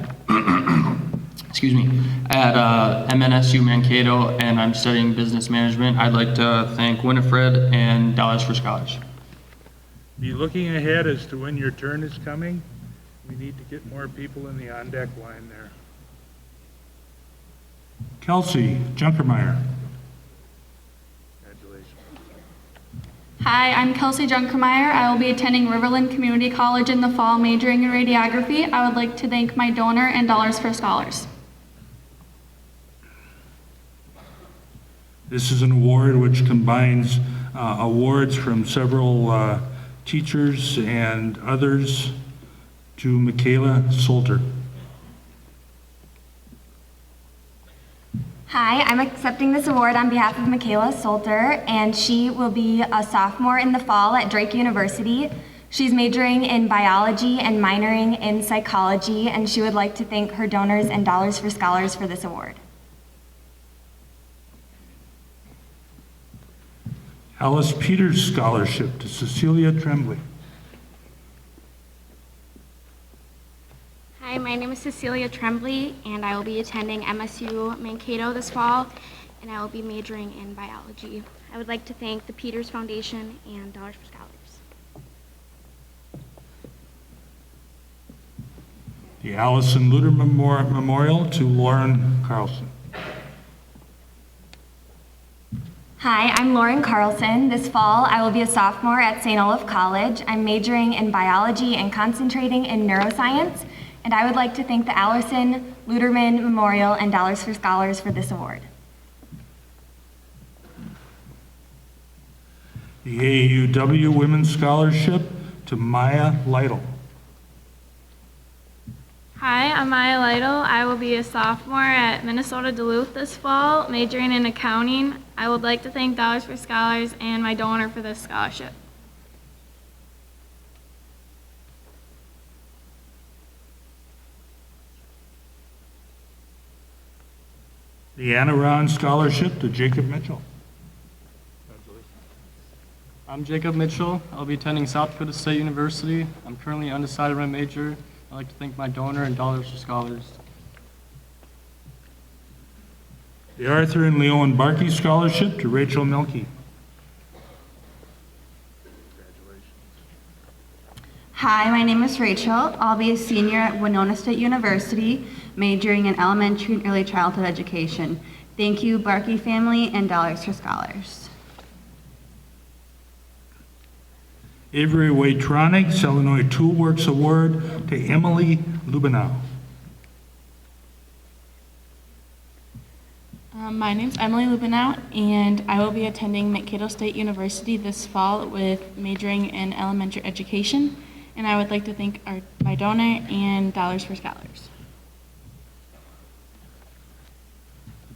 at MNSU Mankato, and I'm studying business management. I'd like to thank Winifred and Dollars for Scholars. Be looking ahead as to when your turn is coming. We need to get more people in the on-deck line there. Kelsey Junkermeyer. Hi, I'm Kelsey Junkermeyer. I will be attending Riverland Community College in the fall, majoring in radiography. I would like to thank my donor and Dollars for Scholars. This is an award which combines awards from several teachers and others to Michaela Solter. Hi, I'm accepting this award on behalf of Michaela Solter, and she will be a sophomore in the fall at Drake University. She's majoring in biology and minoring in psychology, and she would like to thank her donors and Dollars for Scholars for this award. Alice Peters Scholarship to Cecilia Tremblay. Hi, my name is Cecilia Tremblay, and I will be attending MSU Mankato this fall, and I will be majoring in biology. I would like to thank the Peters Foundation and Dollars for Scholars. The Allison Luter Memorial to Lauren Carlson. Hi, I'm Lauren Carlson. This fall, I will be a sophomore at St. Olaf College. I'm majoring in biology and concentrating in neuroscience, and I would like to thank the Allison Luterman Memorial and Dollars for Scholars for this award. The AAUW Women's Scholarship to Maya Lytle. Hi, I'm Maya Lytle. I will be a sophomore at Minnesota Duluth this fall, majoring in accounting. I would like to thank Dollars for Scholars and my donor for this scholarship. The Anna Ron Scholarship to Jacob Mitchell. I'm Jacob Mitchell. I'll be attending South Dakota State University. I'm currently undecided on my major. I'd like to thank my donor and Dollars for Scholars. The Arthur and Leon Barkey Scholarship to Rachel Milkey. Hi, my name is Rachel. I'll be a senior at Winona State University, majoring in elementary and early childhood education. Thank you, Barkey family, and Dollars for Scholars. Avery Waitronics Illinois Toolworks Award to Emily Lubenow. My name's Emily Lubenow, and I will be attending Mankato State University this fall with majoring in elementary education. And I would like to thank my donor and Dollars for Scholars.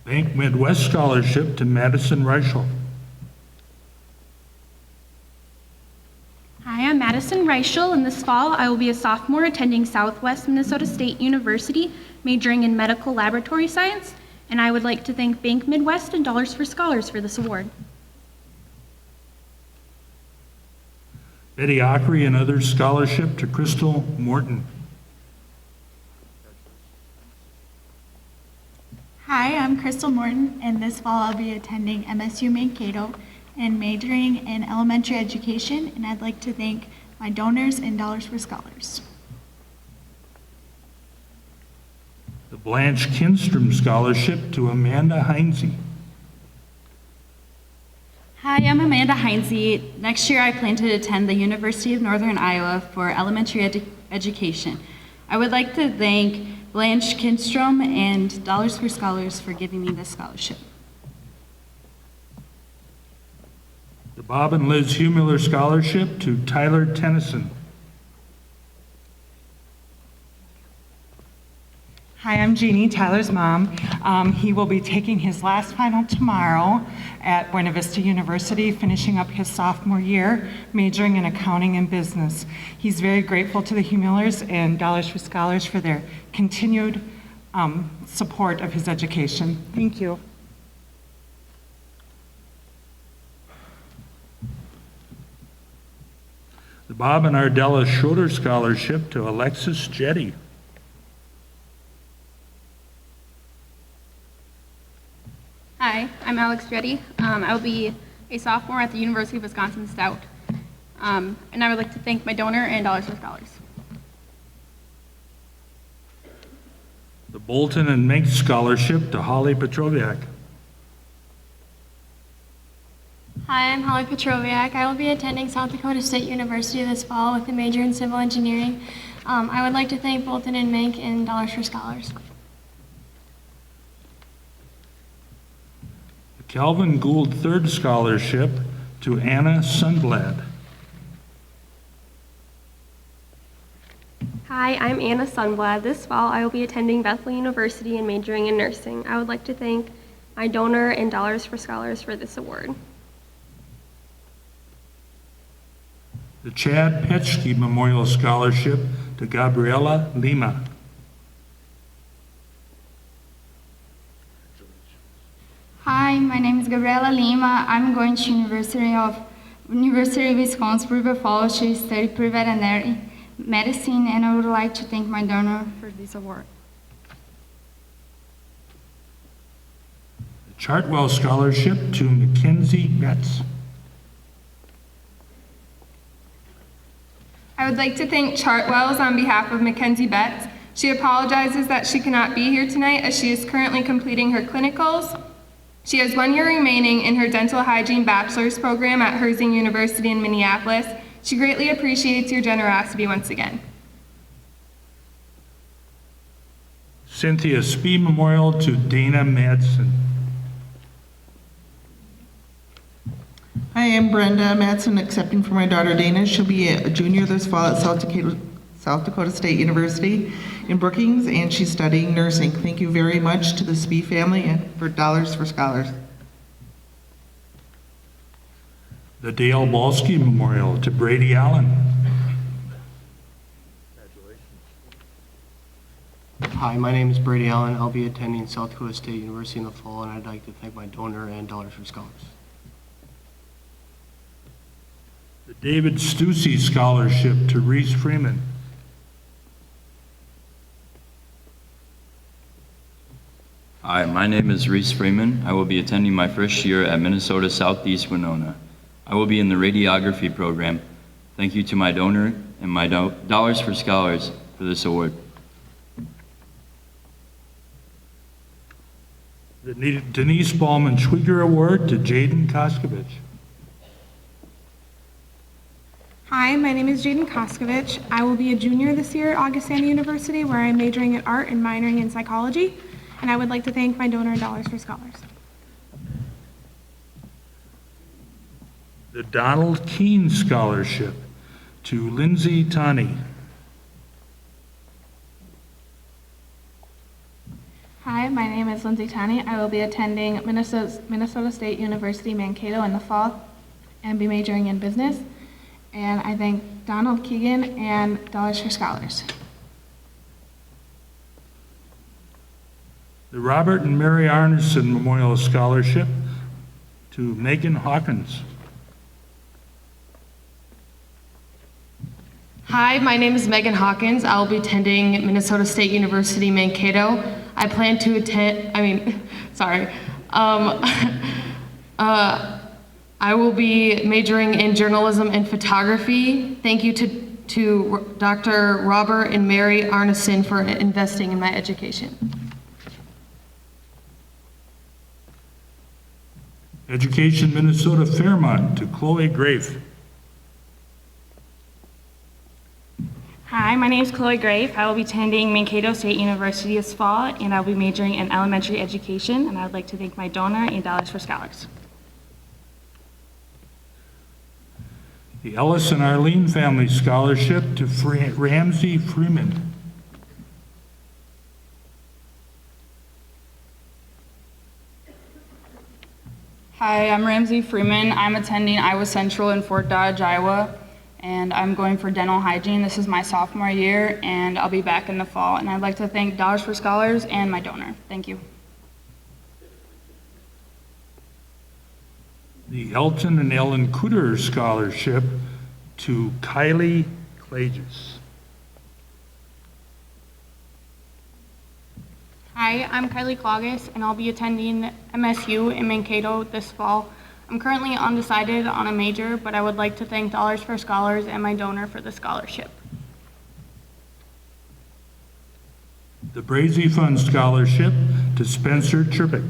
Bank Midwest Scholarship to Madison Reichel. Madison Reichel, and this fall I will be a sophomore attending Southwest Minnesota State University, majoring in medical laboratory science, and I would like to thank Bank Midwest and Dollars for Scholars for this award. Betty Ockery, another scholarship to Crystal Morton. Hi, I'm Crystal Morton, and this fall I'll be attending MSU Mankato and majoring in elementary education, and I'd like to thank my donors and Dollars for Scholars. The Blanche Kinstrom Scholarship to Amanda Heinze. Hi, I'm Amanda Heinze. Next year, I plan to attend the University of Northern Iowa for elementary education. I would like to thank Blanche Kinstrom and Dollars for Scholars for giving me this scholarship. The Bob and Liz Humiller Scholarship to Tyler Tennyson. Hi, I'm Jeannie, Tyler's mom. He will be taking his last final tomorrow at Buena Vista University, finishing up his sophomore year, majoring in accounting and business. He's very grateful to the Humillers and Dollars for Scholars for their continued support of his education. Thank you. The Bob and Ardella Schroeder Scholarship to Alexis Jetty. Hi, I'm Alex Jetty. I will be a sophomore at the University of Wisconsin Stout. And I would like to thank my donor and Dollars for Scholars. The Bolton and Mink Scholarship to Holly Petroviak. Hi, I'm Holly Petroviak. I will be attending South Dakota State University this fall with a major in civil engineering. I would like to thank Bolton and Mink and Dollars for Scholars. The Calvin Gould Third Scholarship to Anna Sundblad. Hi, I'm Anna Sundblad. This fall, I will be attending Bethel University and majoring in nursing. I would like to thank my donor and Dollars for Scholars for this award. The Chad Petschke Memorial Scholarship to Gabriela Lima. Hi, my name is Gabriela Lima. I'm going to University of Wisconsin River Falls to study pre-veterinary medicine, and I would like to thank my donor for this award. The Chartwell Scholarship to Mackenzie Betts. I would like to thank Chartwells on behalf of Mackenzie Betts. She apologizes that she cannot be here tonight as she is currently completing her clinicals. She has 1 year remaining in her dental hygiene bachelor's program at Herzing University in Minneapolis. She greatly appreciates your generosity once again. Cynthia Spee Memorial to Dana Madsen. Hi, I'm Brenda Madsen, accepting for my daughter Dana. She'll be a junior this fall at South Dakota State University in Brookings, and she's studying nursing. Thank you very much to the Spee family and for Dollars for Scholars. The Dale Balsky Memorial to Brady Allen. Hi, my name is Brady Allen. I'll be attending South Dakota State University in the fall, and I'd like to thank my donor and Dollars for Scholars. The David Stussy Scholarship to Reese Freeman. Hi, my name is Reese Freeman. I will be attending my first year at Minnesota Southeast Winona. I will be in the radiography program. Thank you to my donor and my Dollars for Scholars for this award. The Denise Ballman Schwieger Award to Jaden Koskovich. Hi, my name is Jaden Koskovich. I will be a junior this year at Augustana University, where I'm majoring in art and minoring in psychology. And I would like to thank my donor, Dollars for Scholars. The Donald Keene Scholarship to Lindsay Tani. Hi, my name is Lindsay Tani. I will be attending Minnesota State University Mankato in the fall and be majoring in business. And I thank Donald Keegan and Dollars for Scholars. The Robert and Mary Arneson Memorial Scholarship to Megan Hawkins. Hi, my name is Megan Hawkins. I'll be attending Minnesota State University Mankato. I plan to attend, I will be majoring in journalism and photography. Thank you to Dr. Robert and Mary Arneson for investing in my education. Education Minnesota Fairmont to Chloe Grafe. Hi, my name is Chloe Grafe. I will be attending Mankato State University this fall, and I'll be majoring in elementary education, and I would like to thank my donor and Dollars for Scholars. The Ellis and Arlene Family Scholarship to Ramsey Freeman. Hi, I'm Ramsey Freeman. I'm attending Iowa Central in Fort Dodge, Iowa, and I'm going for dental hygiene. This is my sophomore year, and I'll be back in the fall. And I'd like to thank Dollars for Scholars and my donor. Thank you. The Elton and Ellen Cooter Scholarship to Kylie Clages. Hi, I'm Kylie Cloggis, and I'll be attending MSU in Mankato this fall. I'm currently undecided on a major, but I would like to thank Dollars for Scholars and my donor for the scholarship. The Brazy Fund Scholarship to Spencer Chirpick.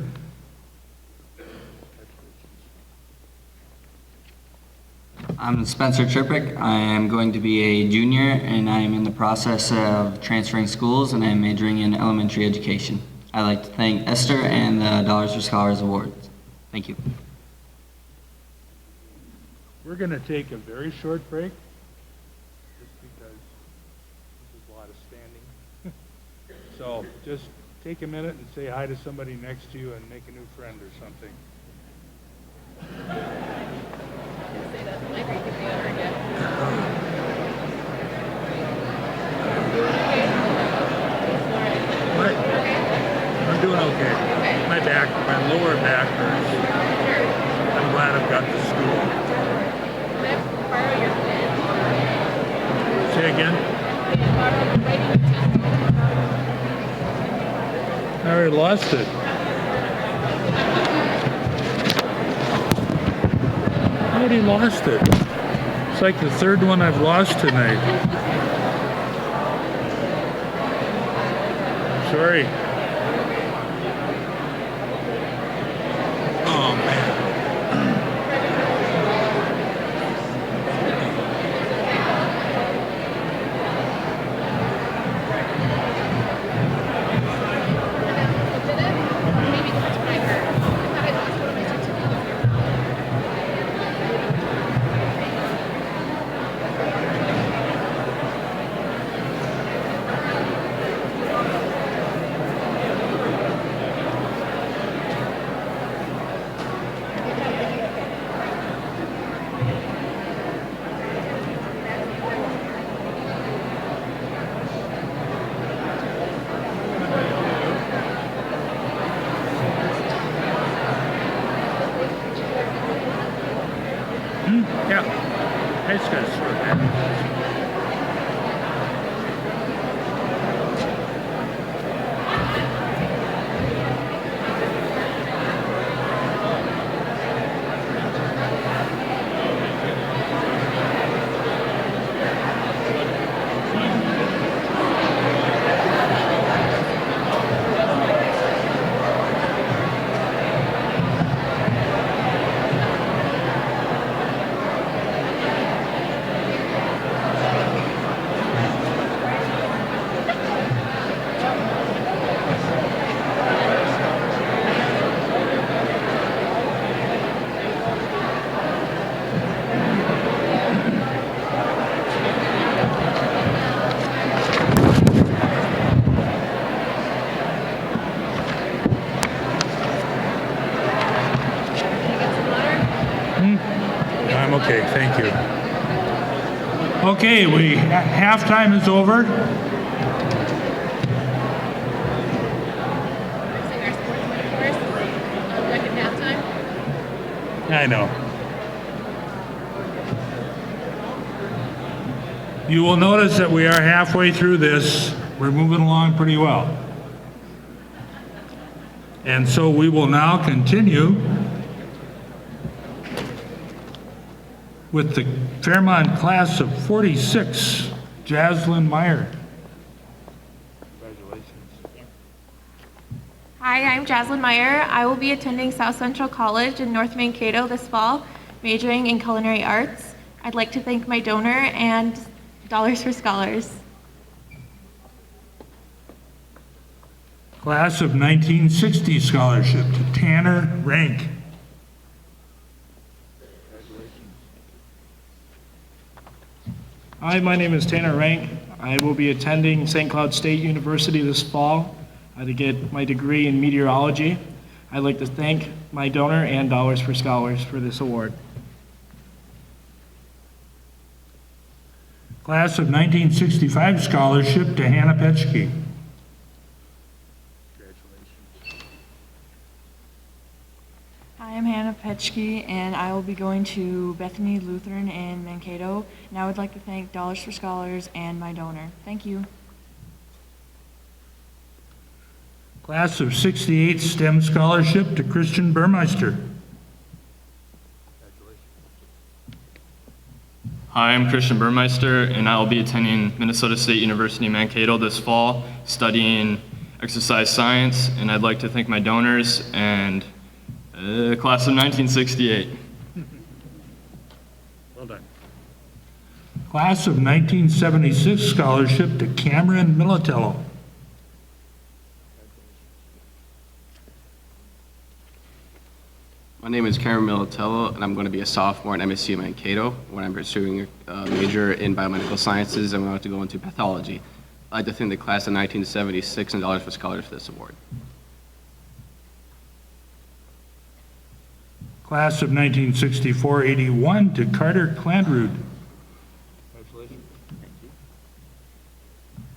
I'm Spencer Chirpick. I am going to be a junior, and I am in the process of transferring schools, and I am majoring in elementary education. I'd like to thank Esther and the Dollars for Scholars Awards. Thank you. We're going to take a very short break, just because there's a lot of standing. So just take a minute and say hi to somebody next to you and make a new friend or something. What? I'm doing okay. My lower back hurts. I'm glad I've got the school. Say again? I already lost it. I already lost it. It's like the third one I've lost tonight. Sorry. Oh, man. Yeah, I just got to sort that. I'm okay, thank you. Okay, halftime is over. I know. You will notice that we are halfway through this. We're moving along pretty well. And so we will now continue with the Fairmont class of 46, Jaslyn Meyer. Hi, I'm Jaslyn Meyer. I will be attending South Central College in North Mankato this fall, majoring in culinary arts. I'd like to thank my donor and Dollars for Scholars. Class of 1960 scholarship to Tanner Rank. Hi, my name is Tanner Rank. I will be attending St. Cloud State University this fall to get my degree in meteorology. I'd like to thank my donor and Dollars for Scholars for this award. Class of 1965 scholarship to Hannah Petschke. Hi, I'm Hannah Petschke, and I will be going to Bethany Lutheran in Mankato, and I would like to thank Dollars for Scholars and my donor. Thank you. Class of 68 STEM scholarship to Christian Burmeister. Hi, I'm Christian Burmeister, and I'll be attending Minnesota State University Mankato this fall, studying exercise science, and I'd like to thank my donors and class of 1968. Well done. Class of 1976 scholarship to Cameron Militello. My name is Cameron Militello, and I'm going to be a sophomore at MSU Mankato when I'm pursuing a major in biomedical sciences, and I'm going to go into pathology. I'd like to thank the class of 1976 and Dollars for Scholars for this award. Class of 1964-81 to Carter Clandrud.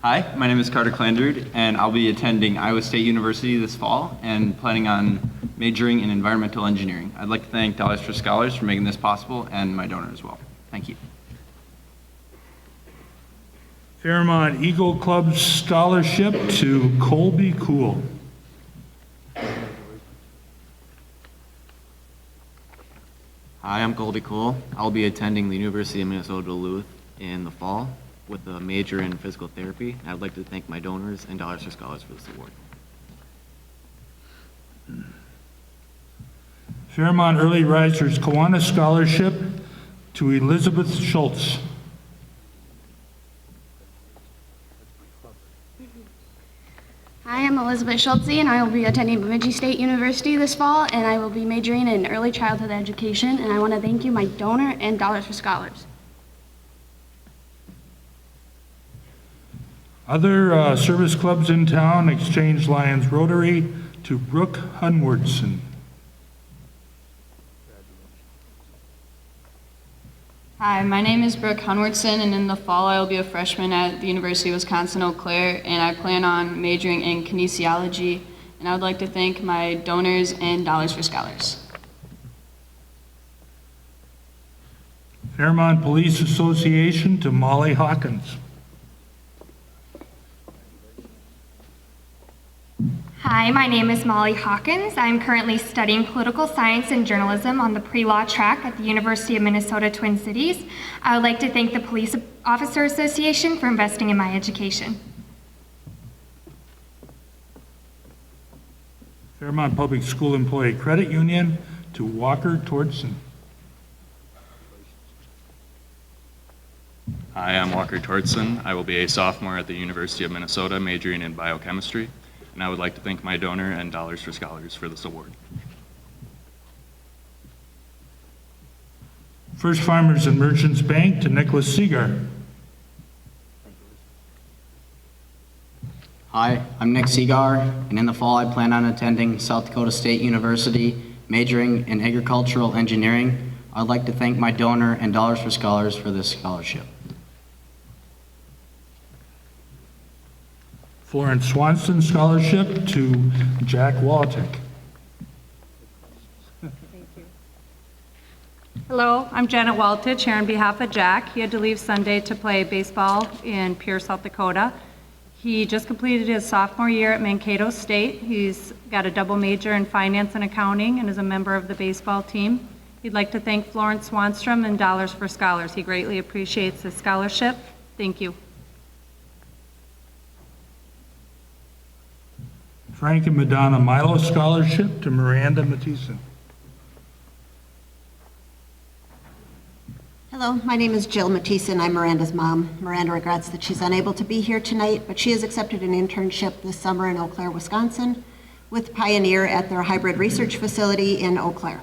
Hi, my name is Carter Clandrud, and I'll be attending Iowa State University this fall and planning on majoring in environmental engineering. I'd like to thank Dollars for Scholars for making this possible and my donor as well. Thank you. Fairmont Eagle Club scholarship to Colby Cool. Hi, I'm Colby Cole. I'll be attending the University of Minnesota Duluth in the fall with a major in physical therapy. I'd like to thank my donors and Dollars for Scholars for this award. Fairmont Early Risers Kiwanis scholarship to Elizabeth Schultz. Hi, I'm Elizabeth Schultze, and I will be attending Bemidji State University this fall, and I will be majoring in early childhood education, and I want to thank you, my donor, and Dollars for Scholars. Other service clubs in town, Exchange Lions Rotary to Brooke Hunwardson. Hi, my name is Brooke Hunwardson, and in the fall I will be a freshman at the University of Wisconsin-Eau Claire, and I plan on majoring in kinesiology, and I would like to thank my donors and Dollars for Scholars. Fairmont Police Association to Molly Hawkins. Hi, my name is Molly Hawkins. I'm currently studying political science and journalism on the pre-law track at the University of Minnesota Twin Cities. I would like to thank the Police Officer Association for investing in my education. Fairmont Public School Employee Credit Union to Walker Tordson. Hi, I'm Walker Tordson. I will be a sophomore at the University of Minnesota majoring in biochemistry, and I would like to thank my donor and Dollars for Scholars for this award. First Farmers and Merchants Bank to Nicholas Seagar. Hi, I'm Nick Seagar, and in the fall I plan on attending South Dakota State University, majoring in agricultural engineering. I'd like to thank my donor and Dollars for Scholars for this scholarship. Florence Swanson Scholarship to Jack Waltic. Hello, I'm Janet Waltich here on behalf of Jack. He had to leave Sunday to play baseball in Pierce, South Dakota. He just completed his sophomore year at Mankato State. He's got a double major in finance and accounting and is a member of the baseball team. He'd like to thank Florence Swanstrom and Dollars for Scholars. He greatly appreciates his scholarship. Thank you. Frank and Madonna Milo Scholarship to Miranda Matheson. Hello, my name is Jill Matheson. I'm Miranda's mom. Miranda regrets that she's unable to be here tonight, but she has accepted an internship this summer in Eau Claire, Wisconsin, with Pioneer at their hybrid research facility in Eau Claire.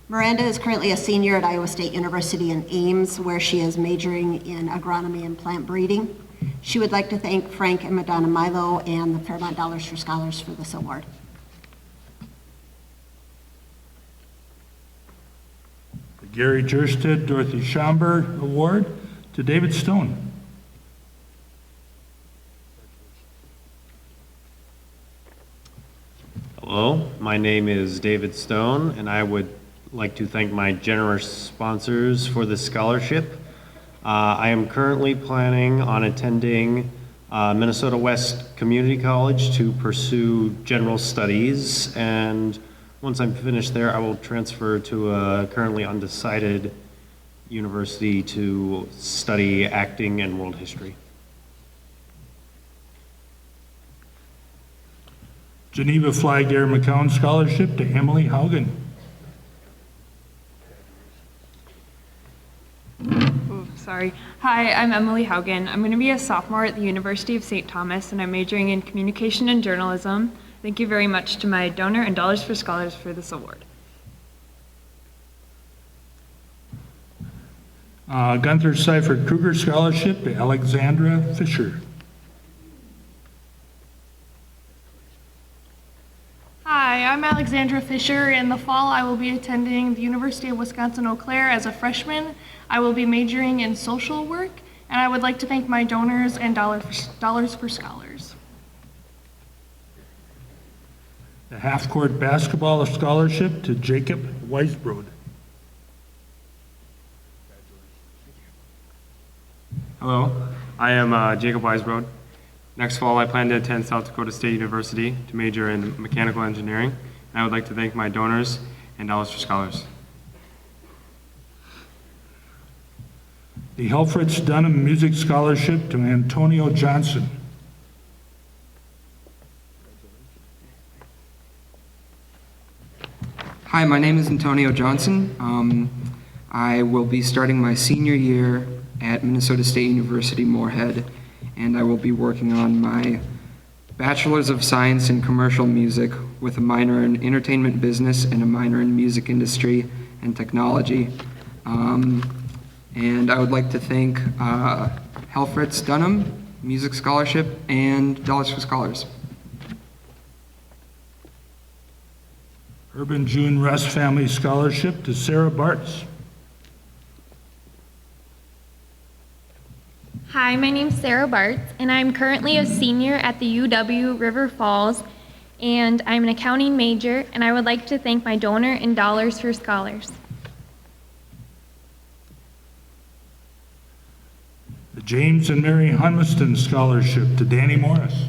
Miranda is currently a senior at Iowa State University in Ames, where she is majoring in agronomy and plant breeding. She would like to thank Frank and Madonna Milo and the Fairmont Dollars for Scholars for this award. The Gary Jersted Dorothy Schomburg Award to David Stone. Hello, my name is David Stone, and I would like to thank my generous sponsors for this scholarship. I am currently planning on attending Minnesota West Community College to pursue general studies, and once I'm finished there, I will transfer to a currently undecided university to study acting and world history. Geneva Flagler McCown Scholarship to Emily Haugen. Sorry. Hi, I'm Emily Haugen. I'm going to be a sophomore at the University of St. Thomas, and I'm majoring in communication and journalism. Thank you very much to my donor and Dollars for Scholars for this award. Gunther Seifert Kruger Scholarship to Alexandra Fisher. Hi, I'm Alexandra Fisher. In the fall, I will be attending the University of Wisconsin-Eau Claire as a freshman. I will be majoring in social work, and I would like to thank my donors and Dollars for Scholars. The Half-Court Basketball Scholarship to Jacob Weisbrod. Hello, I am Jacob Weisbrod. Next fall, I plan to attend South Dakota State University to major in mechanical engineering, and I would like to thank my donors and Dollars for Scholars. The Helfrich Dunham Music Scholarship to Antonio Johnson. Hi, my name is Antonio Johnson. I will be starting my senior year at Minnesota State University Moorhead, and I will be working on my Bachelor's of Science in Commercial Music with a minor in Entertainment Business and a minor in Music Industry and Technology. And I would like to thank Helfrich Dunham Music Scholarship and Dollars for Scholars. Urban June Russ Family Scholarship to Sarah Bartz. Hi, my name's Sarah Bartz, and I'm currently a senior at the UW River Falls, and I'm an accounting major, and I would like to thank my donor and Dollars for Scholars. The James and Mary Humiston Scholarship to Danny Morris.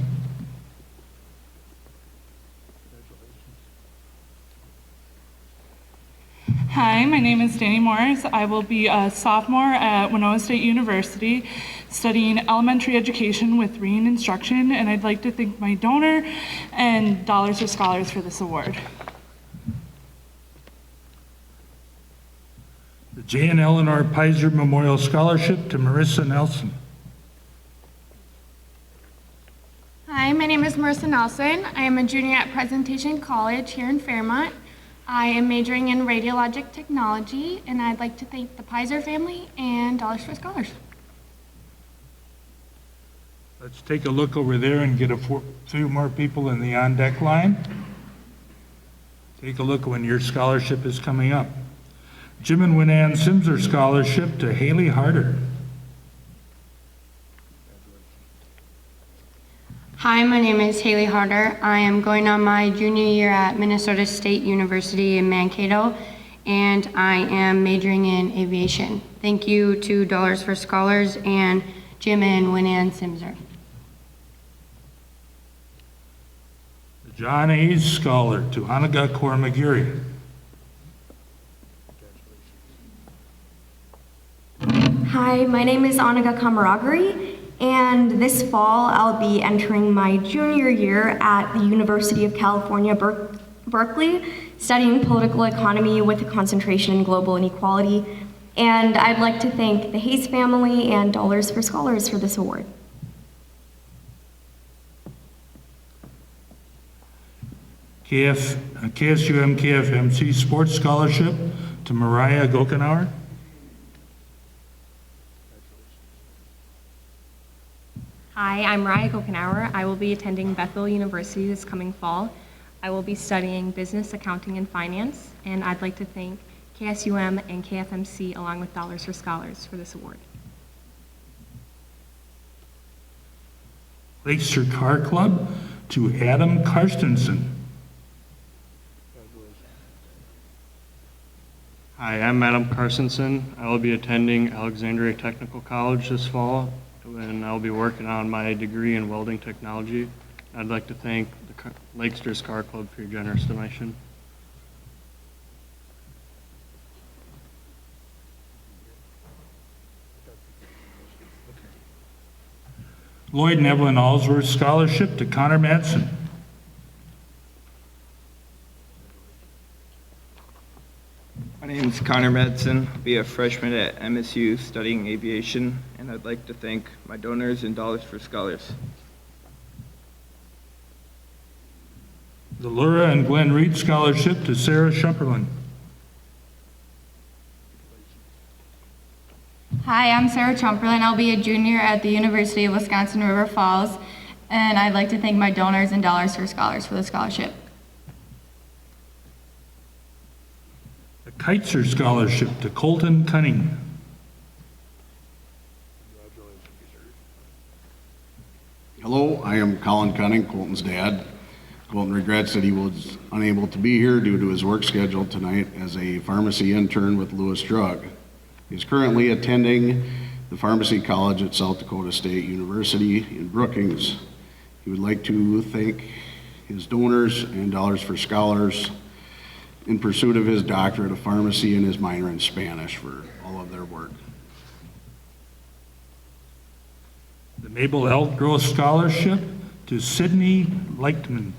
Hi, my name is Danny Morris. I will be a sophomore at Winona State University studying elementary education with reading instruction, and I'd like to thank my donor and Dollars for Scholars for this award. The J. and Eleanor Pizer Memorial Scholarship to Marissa Nelson. Hi, my name is Marissa Nelson. I am a junior at Presentation College here in Fairmont. I am majoring in radiologic technology, and I'd like to thank the Pizer family and Dollars for Scholars. Let's take a look over there and get a few more people in the on-deck line. Take a look when your scholarship is coming up. Jim and Winann Simser Scholarship to Haley Harder. Hi, my name is Haley Harder. I am going on my junior year at Minnesota State University in Mankato, and I am majoring in aviation. Thank you to Dollars for Scholars and Jim and Winann Simser. The John A. Scholar to Anaga Kormagiri. Hi, my name is Anaga Kamaragari, and this fall I'll be entering my junior year at the University of California, Berkeley, studying political economy with a concentration in global inequality. And I'd like to thank the Hayes family and Dollars for Scholars for this award. KSUM KFMC Sports Scholarship to Mariah Gokenauer. Hi, I'm Mariah Gokenauer. I will be attending Bethel University this coming fall. I will be studying business, accounting, and finance, and I'd like to thank KSUM and KFMC along with Dollars for Scholars for this award. Lakeshore Car Club to Adam Karstensen. Hi, I'm Adam Carstensen. I will be attending Alexandria Technical College this fall, and I'll be working on my degree in welding technology. I'd like to thank the Lakeshore Car Club for your generous donation. Lloyd and Evelyn Allsworth Scholarship to Connor Madsen. My name is Connor Madsen. I'll be a freshman at MSU studying aviation, and I'd like to thank my donors and Dollars for Scholars. The Laura and Glenn Reed Scholarship to Sarah Schupperlin. Hi, I'm Sarah Chumperlin. I'll be a junior at the University of Wisconsin River Falls, and I'd like to thank my donors and Dollars for Scholars for the scholarship. The Kiteser Scholarship to Colton Cunning. Hello, I am Colin Cunning, Colton's dad. Colton regrets that he was unable to be here due to his work schedule tonight as a pharmacy intern with Lewis Drug. He is currently attending the Pharmacy College at South Dakota State University in Brookings. He would like to thank his donors and Dollars for Scholars in pursuit of his doctorate of pharmacy and his minor in Spanish for all of their work. The Mabel Elkgrove Scholarship to Sydney Leichtman.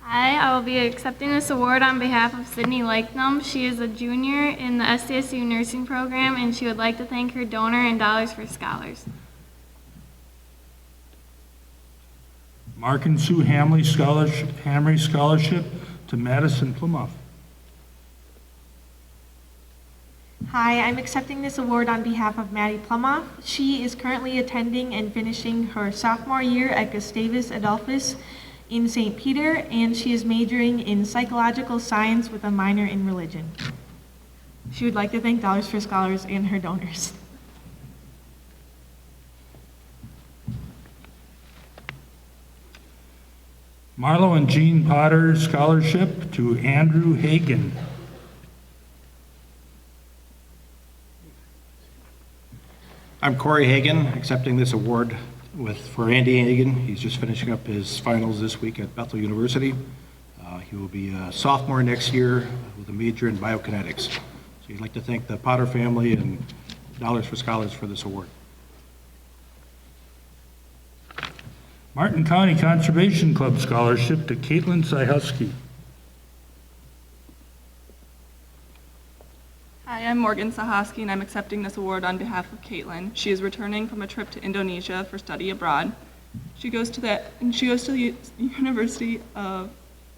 Hi, I will be accepting this award on behalf of Sydney Leichtman. She is a junior in the SDSU nursing program, and she would like to thank her donor and Dollars for Scholars. Mark and Sue Hamry Scholarship to Madison Plumhoff. Hi, I'm accepting this award on behalf of Maddie Plumhoff. She is currently attending and finishing her sophomore year at Gustavus Adolphus in St. Peter, and she is majoring in psychological science with a minor in religion. She would like to thank Dollars for Scholars and her donors. Marlo and Jean Potter Scholarship to Andrew Hagan. I'm Corey Hagan, accepting this award for Andy Hagan. He's just finishing up his finals this week at Bethel University. He will be a sophomore next year with a major in biokinetics. So he'd like to thank the Potter family and Dollars for Scholars for this award. Martin County Conservation Club Scholarship to Caitlin Syhusky. Hi, I'm Morgan Sahosky, and I'm accepting this award on behalf of Caitlin. She is returning from a trip to Indonesia for study abroad. She goes to the University of,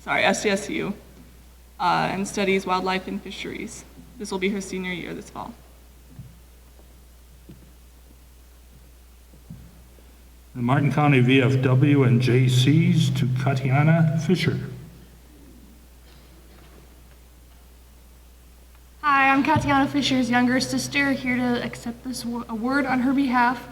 SDSU, and studies wildlife and fisheries. This will be her senior year this fall. The Martin County VFW and JCs to Katiana Fisher. Hi, I'm Katiana Fisher's younger sister, here to accept this award on her behalf.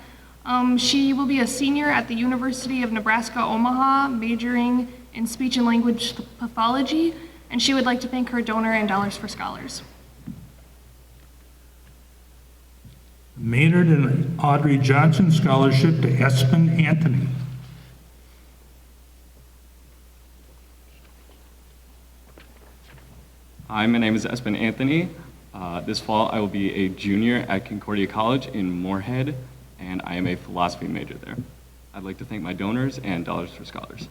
She will be a senior at the University of Nebraska, Omaha, majoring in speech and language pathology, and she would like to thank her donor and Dollars for Scholars. Maynard and Audrey Johnson Scholarship to Espen Anthony. Hi, my name is Espen Anthony. This fall I will be a junior at Concordia College in Moorhead, and I am a philosophy major there. I'd like to thank my donors and Dollars for Scholars.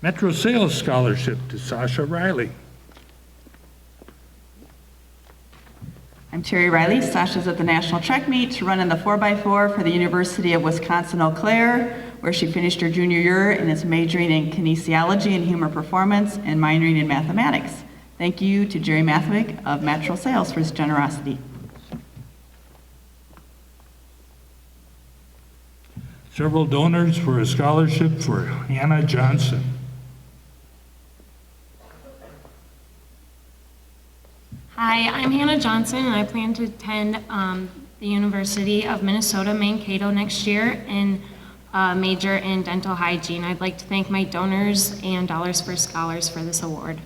Metro Sales Scholarship to Sasha Riley. I'm Terry Riley. Sasha's at the National Track Meet to run in the 4x4 for the University of Wisconsin-Eau Claire, where she finished her junior year and is majoring in kinesiology and human performance and minoring in mathematics. Thank you to Jerry Mathwick of Metro Sales for his generosity. Several donors for a scholarship for Hannah Johnson. Hi, I'm Hannah Johnson, and I plan to attend the University of Minnesota Mankato next year and major in dental hygiene. I'd like to thank my donors and Dollars for Scholars for this award.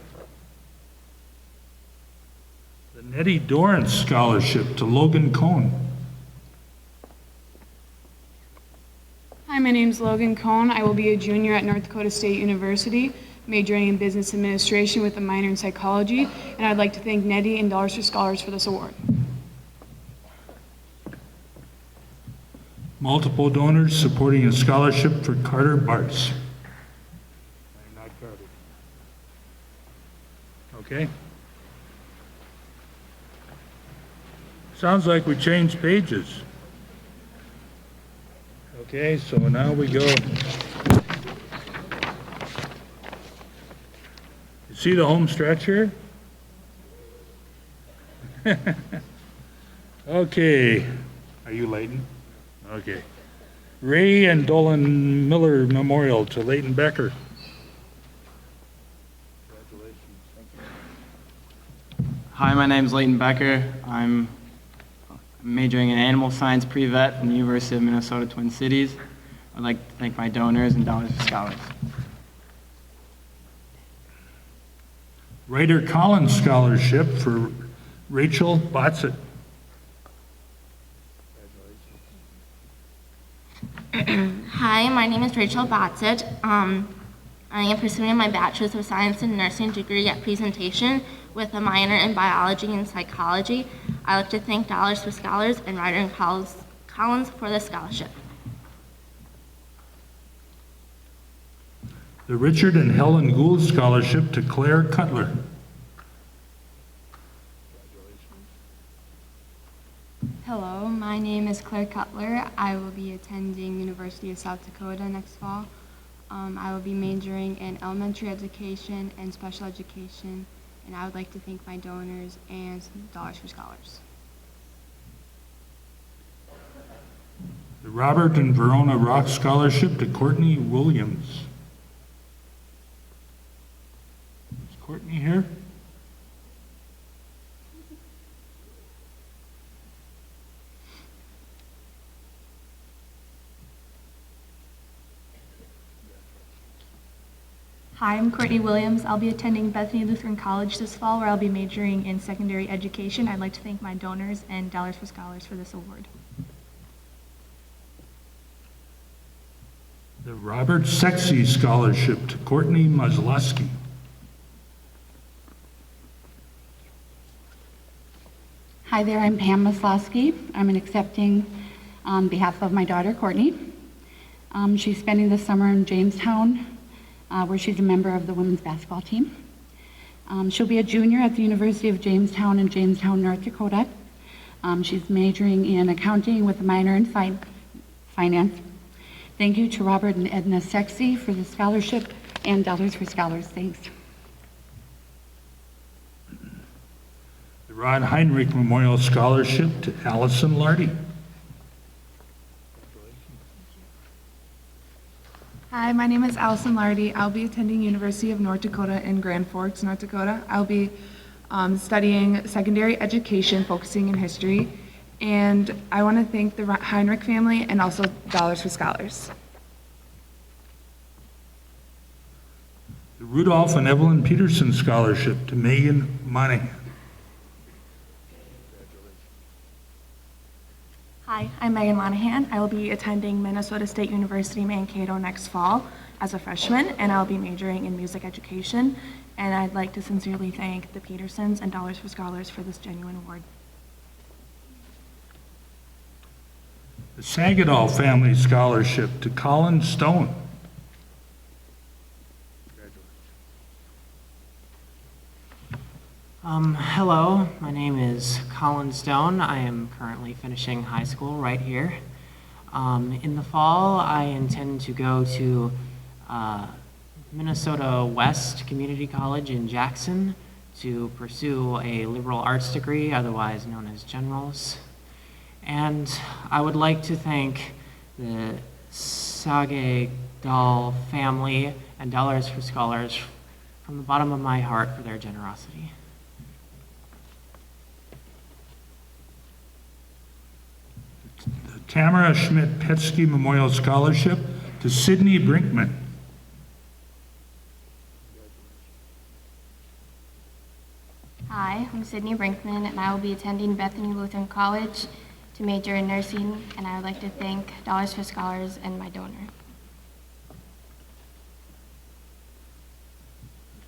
The Nettie Dorrance Scholarship to Logan Cohn. Hi, my name is Logan Cohn. I will be a junior at North Dakota State University, majoring in business administration with a minor in psychology, and I'd like to thank Nettie and Dollars for Scholars for this award. Multiple donors supporting a scholarship for Carter Bartz. Not Carter. Okay. Sounds like we changed pages. Okay, so now we go. You see the home stretch here? Okay. Are you Leighton? Okay. Ray and Dolan Miller Memorial to Leighton Becker. Hi, my name is Leighton Becker. I'm majoring in animal science pre-vet from the University of Minnesota Twin Cities. I'd like to thank my donors and Dollars for Scholars. Ryder Collins Scholarship for Rachel Botzett. Hi, my name is Rachel Botzett. I am pursuing my Bachelor's of Science in Nursing degree at Presentation with a minor in Biology and Psychology. I'd like to thank Dollars for Scholars and Ryder and Collins for the scholarship. The Richard and Helen Gould Scholarship to Claire Cutler. Hello, my name is Claire Cutler. I will be attending University of South Dakota next fall. I will be majoring in elementary education and special education, and I would like to thank my donors and Dollars for Scholars. The Robert and Verona Rock Scholarship to Courtney Williams. Is Courtney here? Hi, I'm Courtney Williams. I'll be attending Bethany Lutheran College this fall, where I'll be majoring in secondary education. I'd like to thank my donors and Dollars for Scholars for this award. The Robert Sexy Scholarship to Courtney Mazlowski. Hi there, I'm Pam Maslowski. I'm accepting on behalf of my daughter, Courtney. She's spending the summer in Jamestown, where she's a member of the women's basketball team. She'll be a junior at the University of Jamestown in Jamestown, North Dakota. She's majoring in accounting with a minor in finance. Thank you to Robert and Edna Sexy for the scholarship and Dollars for Scholars. Thanks. The Ron Heinrich Memorial Scholarship to Allison Lardy. Hi, my name is Allison Lardy. I'll be attending University of North Dakota in Grand Forks, North Dakota. I'll be studying secondary education, focusing in history. And I want to thank the Heinrich family and also Dollars for Scholars. The Rudolph and Evelyn Peterson Scholarship to Megan Monahan. Hi, I'm Megan Monahan. I will be attending Minnesota State University Mankato next fall as a freshman, and I'll be majoring in music education. And I'd like to sincerely thank the Petersons and Dollars for Scholars for this genuine award. The Sagadol Family Scholarship to Colin Stone. Hello, my name is Colin Stone. I am currently finishing high school right here. In the fall, I intend to go to Minnesota West Community College in Jackson to pursue a liberal arts degree, otherwise known as generals. And I would like to thank the Sagadol family and Dollars for Scholars from the bottom of my heart for their generosity. The Tamara Schmidt-Petsky Memorial Scholarship to Sydney Brinkman. Hi, I'm Sydney Brinkman, and I will be attending Bethany Lutheran College to major in nursing, and I would like to thank Dollars for Scholars and my donor.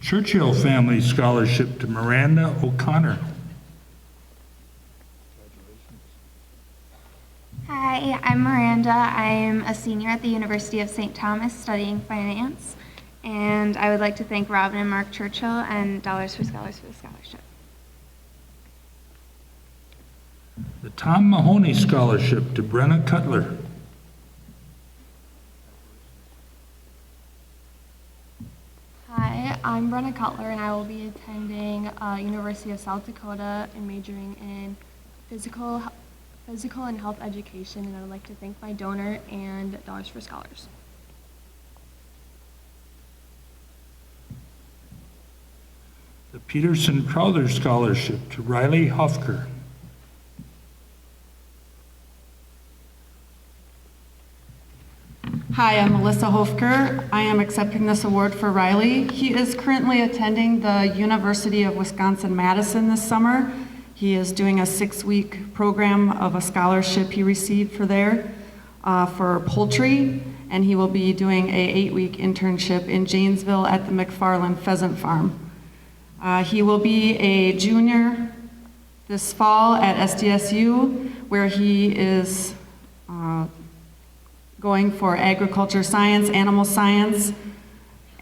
Churchill Family Scholarship to Miranda O'Connor. Hi, I'm Miranda. I'm a senior at the University of St. Thomas studying finance, and I would like to thank Robin and Mark Churchill and Dollars for Scholars for the scholarship. The Tom Mahoney Scholarship to Brenna Cutler. Hi, I'm Brenna Cutler, and I will be attending University of South Dakota and majoring in physical and health education, and I would like to thank my donor and Dollars for Scholars. The Peterson Crowther Scholarship to Riley Hofker. Hi, I'm Melissa Hofker. I am accepting this award for Riley. He is currently attending the University of Wisconsin-Madison this summer. He is doing a 6-week program of a scholarship he received for there for poultry, and he will be doing a 8-week internship in Janesville at the McFarland Pheasant Farm. He will be a junior this fall at SDSU, where he is going for agriculture science, animal science,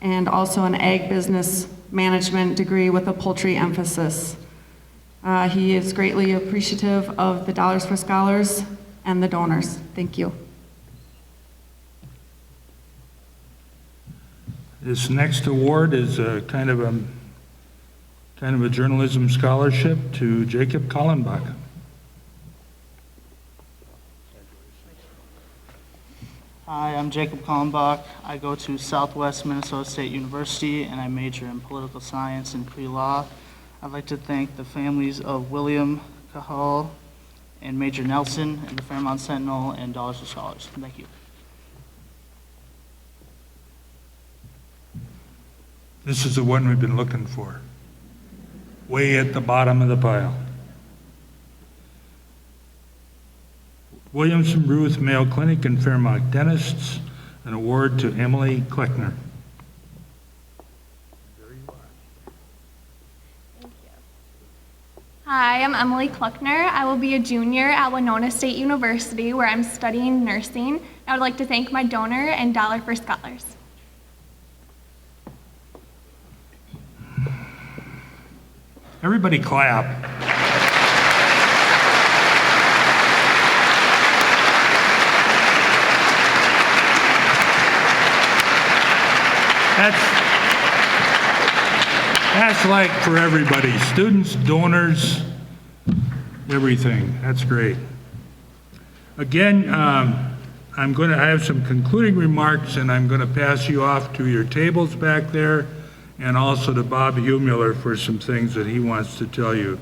and also an ag business management degree with a poultry emphasis. He is greatly appreciative of the Dollars for Scholars and the donors. Thank you. This next award is a kind of a journalism scholarship to Jacob Kallenbach. Hi, I'm Jacob Kallenbach. I go to Southwest Minnesota State University, and I major in political science and pre-law. I'd like to thank the families of William Cahal and Major Nelson and the Fairmont Sentinel and Dollars for Scholars. Thank you. This is the one we've been looking for. Way at the bottom of the pile. Williamson Ruth Mayo Clinic and Fairmont Dentists, an award to Emily Kleckner. Hi, I'm Emily Kluckner. I will be a junior at Winona State University, where I'm studying nursing. I would like to thank my donor and Dollar for Scholars. Everybody clap. That's like for everybody, students, donors, everything. That's great. Again, I have some concluding remarks, and I'm going to pass you off to your tables back there. and also to Bob Humiller for some things that he wants to tell you.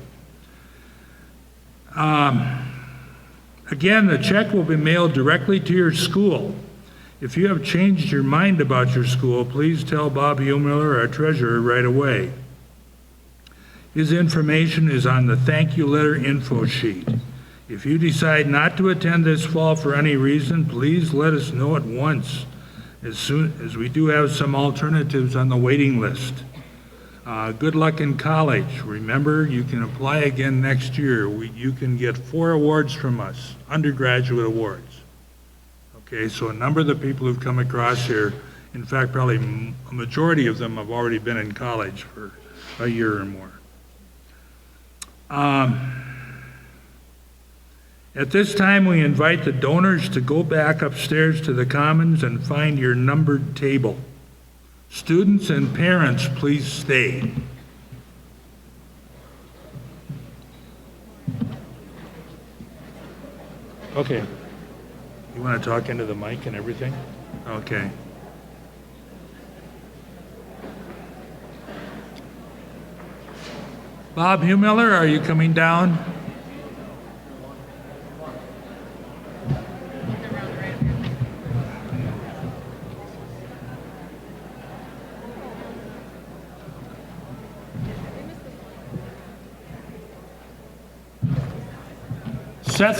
Again, the check will be mailed directly to your school. If you have changed your mind about your school, please tell Bob Humiller, our treasurer, right away. His information is on the thank you letter info sheet. If you decide not to attend this fall for any reason, please let us know at once, as soon as we do have some alternatives on the waiting list. Good luck in college. Remember, you can apply again next year. You can get 4 awards from us, undergraduate awards. Okay, so a number of the people who've come across here, in fact, probably a majority of them have already been in college for a year or more. At this time, we invite the donors to go back upstairs to the Commons and find your numbered table. Students and parents, please stay. Okay. You want to talk into the mic and everything? Okay. Bob Humiller, are you coming down?